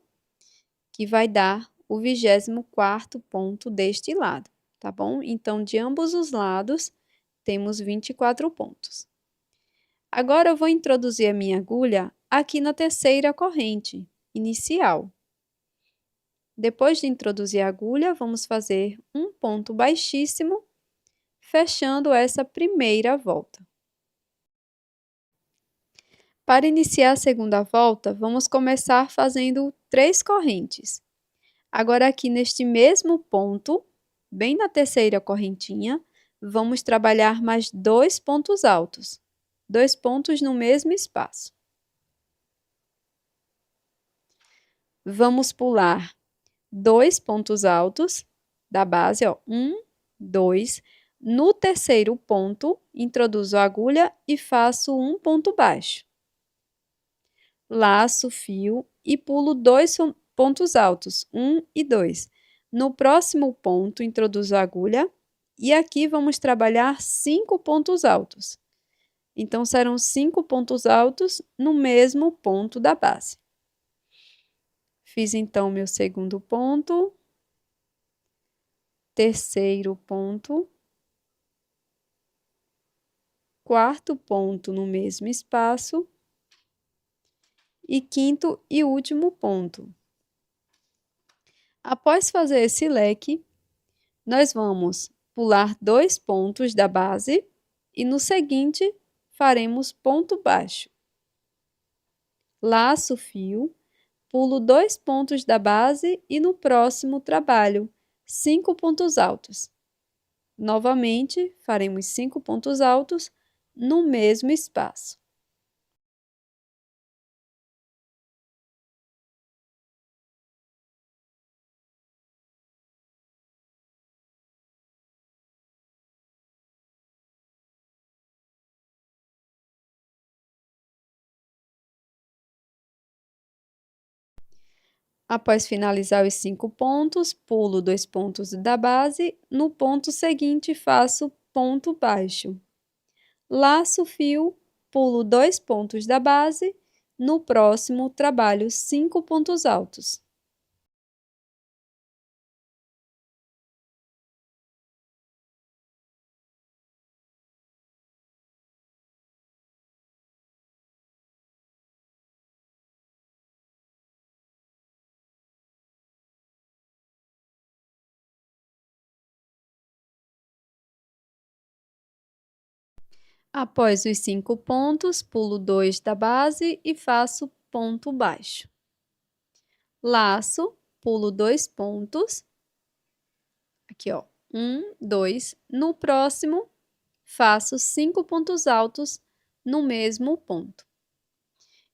que vai dar o 24º ponto deste lado, tá bom? Então, de ambos os lados, temos 24 pontos. Agora, eu vou introduzir a minha agulha aqui na terceira corrente inicial. Depois de introduzir a agulha, vamos fazer um ponto baixíssimo, fechando essa primeira volta. Para iniciar a segunda volta, vamos começar fazendo 3 correntes. Agora, aqui neste mesmo ponto, bem na terceira correntinha, vamos trabalhar mais 2 pontos altos. 2 pontos no mesmo espaço. Vamos pular 2 pontos altos da base, ó, 1, 2. No terceiro ponto, introduzo a agulha e faço um ponto baixo. Laço o fio e pulo 2 pontos altos, 1 e 2. No próximo ponto, introduzo a agulha e aqui vamos trabalhar 5 pontos altos. Então, serão 5 pontos altos no mesmo ponto da base. Fiz, então, meu segundo ponto, terceiro ponto, quarto ponto no mesmo espaço e quinto e último ponto. Após fazer esse leque, nós vamos pular 2 pontos da base e no seguinte faremos ponto baixo. Laço o fio, pulo 2 pontos da base e no próximo trabalho 5 pontos altos. Novamente, faremos 5 pontos altos no mesmo espaço. Após finalizar os 5 pontos, pulo 2 pontos da base, no ponto seguinte faço ponto baixo. Laço o fio, pulo 2 pontos da base, no próximo trabalho 5 pontos altos. Após os 5 pontos, pulo 2 da base e faço ponto baixo. Laço, pulo 2 pontos. Aqui, ó, 1, 2. No próximo, faço 5 pontos altos no mesmo ponto.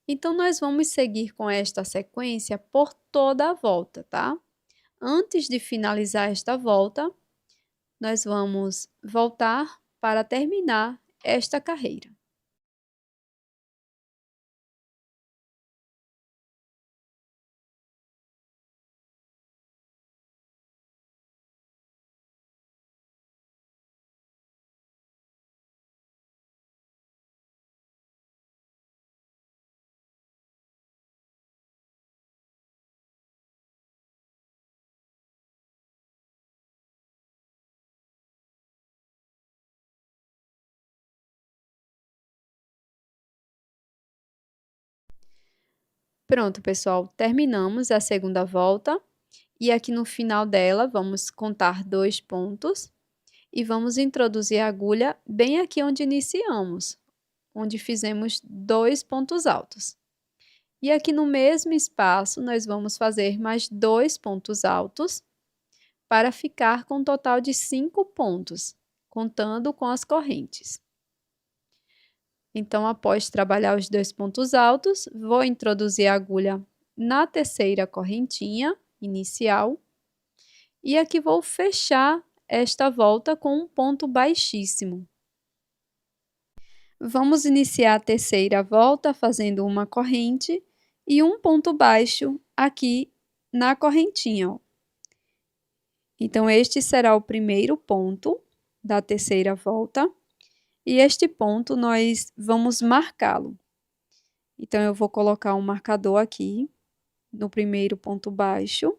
Então, nós vamos seguir com esta sequência por toda a volta, tá? Antes de finalizar esta volta, nós vamos voltar para terminar esta carreira. Pronto, pessoal, terminamos a segunda volta e aqui no final dela vamos contar 2 pontos e vamos introduzir a agulha bem aqui onde iniciamos, onde fizemos 2 pontos altos. E aqui no mesmo espaço nós vamos fazer mais 2 pontos altos para ficar com um total de 5 pontos, contando com as correntes. Então, após trabalhar os 2 pontos altos, vou introduzir a agulha na terceira correntinha inicial e aqui vou fechar esta volta com um ponto baixíssimo. Vamos iniciar a terceira volta fazendo uma corrente e um ponto baixo aqui na correntinha, ó. Então, este será o primeiro ponto da terceira volta. E este ponto nós vamos marcá-lo. Então, eu vou colocar um marcador aqui no primeiro ponto baixo.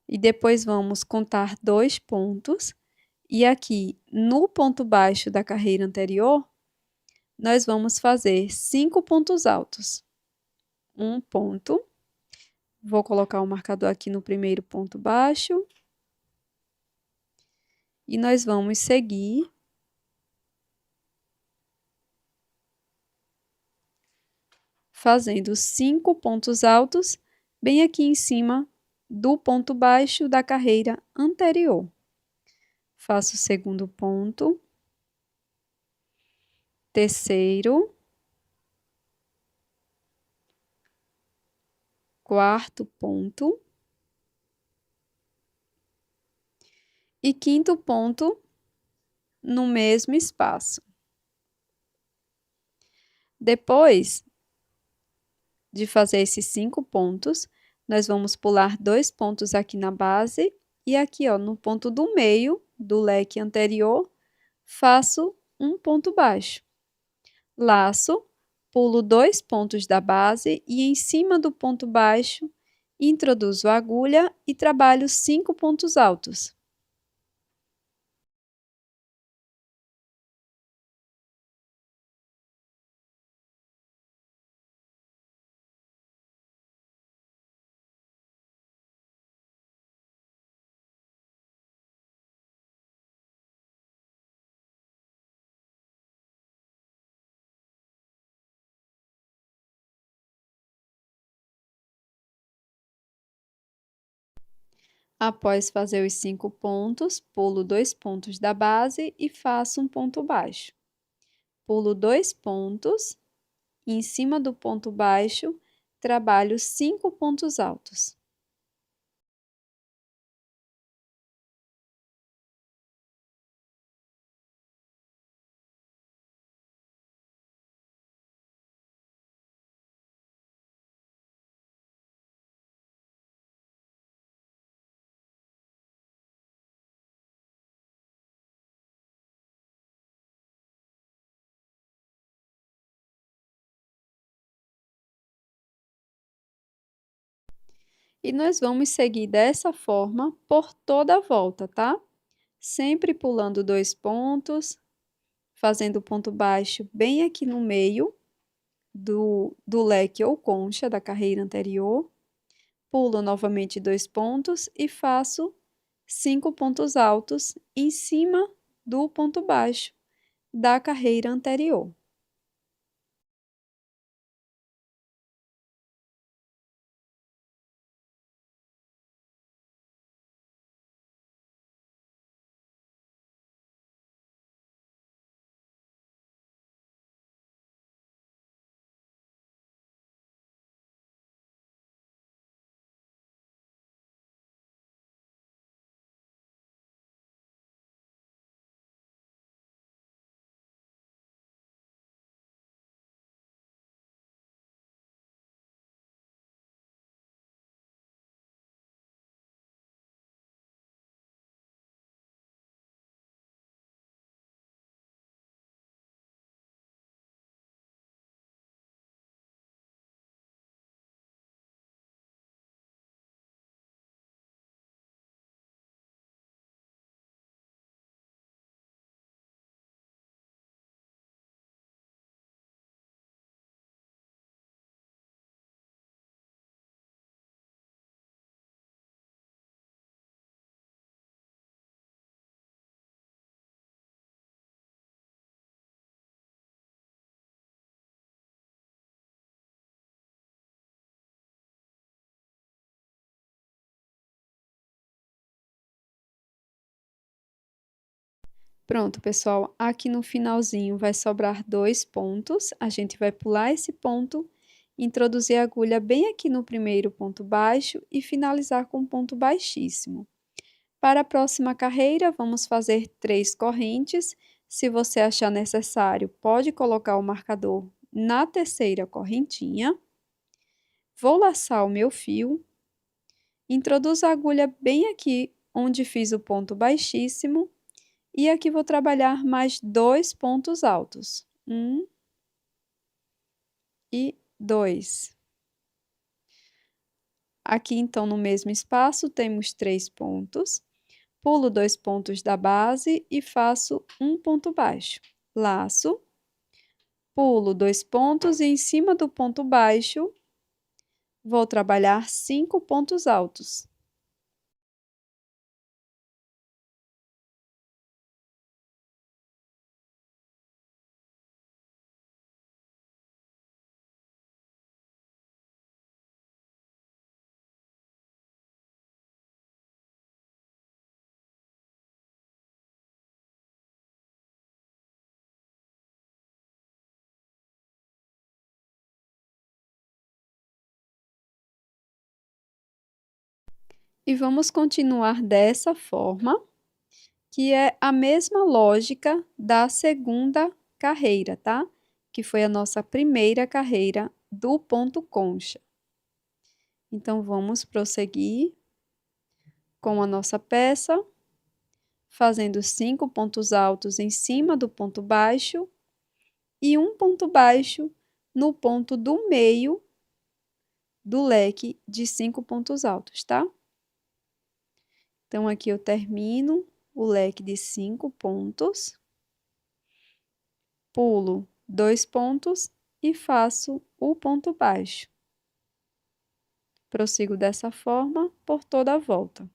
E depois vamos contar 2 pontos. E aqui, no ponto baixo da carreira anterior, nós vamos fazer 5 pontos altos. Um ponto. Vou colocar o marcador aqui no primeiro ponto baixo. E nós vamos seguir fazendo 5 pontos altos bem aqui em cima do ponto baixo da carreira anterior. Faço o segundo ponto, terceiro, quarto ponto e quinto ponto no mesmo espaço. Depois de fazer esses 5 pontos, nós vamos pular 2 pontos aqui na base e aqui, ó, no ponto do meio do leque anterior, faço um ponto baixo. Laço, pulo 2 pontos da base e em cima do ponto baixo, introduzo a agulha e trabalho 5 pontos altos. Após fazer os 5 pontos, pulo 2 pontos da base e faço um ponto baixo. Pulo 2 pontos, e em cima do ponto baixo, trabalho 5 pontos altos. E nós vamos seguir dessa forma por toda a volta, tá? Sempre pulando 2 pontos, fazendo ponto baixo bem aqui no meio do leque ou concha da carreira anterior. Pulo novamente 2 pontos e faço 5 pontos altos em cima do ponto baixo da carreira anterior. Pronto, pessoal, aqui no finalzinho vai sobrar 2 pontos, a gente vai pular esse ponto, introduzir a agulha bem aqui no primeiro ponto baixo e finalizar com um ponto baixíssimo. Para a próxima carreira, vamos fazer 3 correntes. Se você achar necessário, pode colocar o marcador na terceira correntinha. Vou laçar o meu fio, introduzo a agulha bem aqui onde fiz o ponto baixíssimo E aqui vou trabalhar mais 2 pontos altos. 1 e 2. Aqui, então, no mesmo espaço, temos 3 pontos. Pulo 2 pontos da base e faço um ponto baixo. Laço. Pulo 2 pontos e em cima do ponto baixo, vou trabalhar 5 pontos altos. E vamos continuar dessa forma, que é a mesma lógica da segunda carreira, tá? Que foi a nossa primeira carreira do ponto concha. Então, vamos prosseguir com a nossa peça, fazendo 5 pontos altos em cima do ponto baixo e um ponto baixo no ponto do meio do leque de 5 pontos altos, tá? Então, aqui eu termino o leque de 5 pontos, pulo 2 pontos e faço o ponto baixo. Prossigo dessa forma por toda a volta.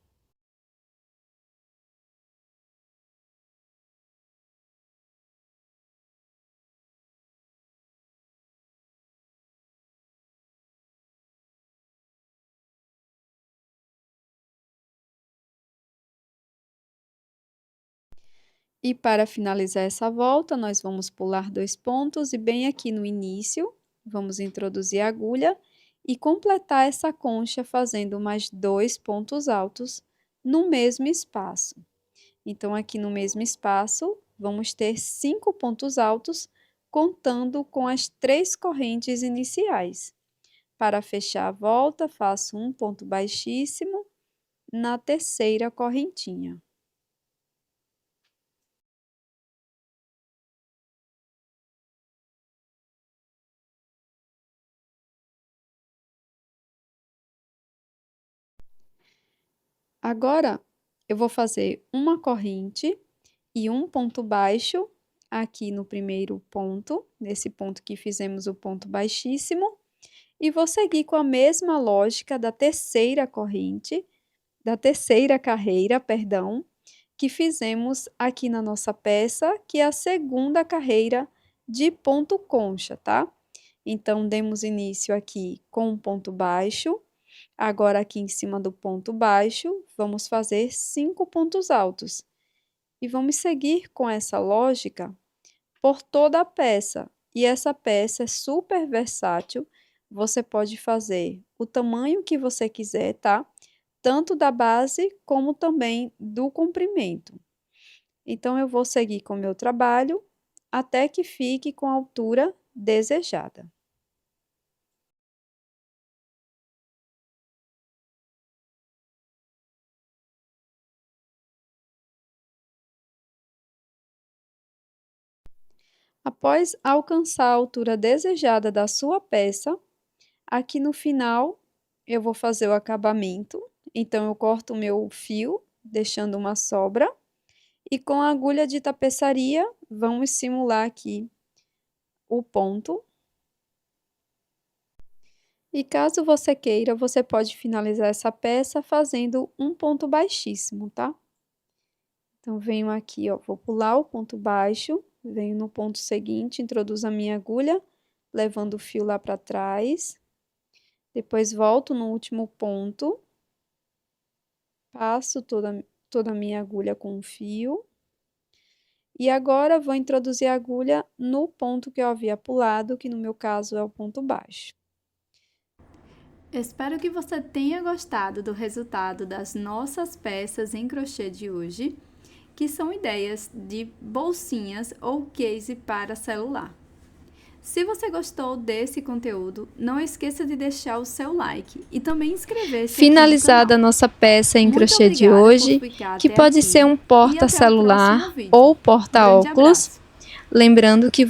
E para finalizar essa volta, nós vamos pular 2 pontos e bem aqui no início, vamos introduzir a agulha e completar essa concha fazendo mais 2 pontos altos no mesmo espaço. Então, aqui no mesmo espaço, vamos ter 5 pontos altos, contando com as 3 correntes iniciais. Para fechar a volta, faço um ponto baixíssimo na terceira correntinha. Agora, eu vou fazer uma corrente e um ponto baixo aqui no primeiro ponto, nesse ponto que fizemos o ponto baixíssimo, e vou seguir com a mesma lógica da terceira corrente, da terceira carreira, perdão, que fizemos aqui na nossa peça, que é a segunda carreira de ponto concha, tá? Então, demos início aqui com um ponto baixo. Agora, aqui em cima do ponto baixo, vamos fazer 5 pontos altos. E vamos seguir com essa lógica por toda a peça. E essa peça é super versátil. Você pode fazer o tamanho que você quiser, tá? Tanto da base como também do comprimento. Então, eu vou seguir com o meu trabalho até que fique com a altura desejada. Após alcançar a altura desejada da sua peça, aqui no final eu vou fazer o acabamento. Então, eu corto o meu fio, deixando uma sobra. E com a agulha de tapeçaria, vamos simular aqui o ponto. E caso você queira, você pode finalizar essa peça fazendo um ponto baixíssimo, tá? Então, venho aqui, ó, vou pular o ponto baixo, venho no ponto seguinte, introduzo a minha agulha, levando o fio lá para trás. Depois, volto no último ponto, passo toda a minha agulha com o fio. E agora, vou introduzir a agulha no ponto que eu havia pulado, que no meu caso é o ponto baixo. Espero que você tenha gostado do resultado das nossas peças em crochê de hoje, que são ideias de bolsinhas ou case para celular. Se você gostou desse conteúdo, não esqueça de deixar o seu like e também inscrever-se aqui no Finalizada a canal. nossa peça em Muito crochê de obrigada por hoje, ficar que até pode aqui ser um e até o próximo porta-celular vídeo. ou Um grande porta-óculos, abraço! lembrando que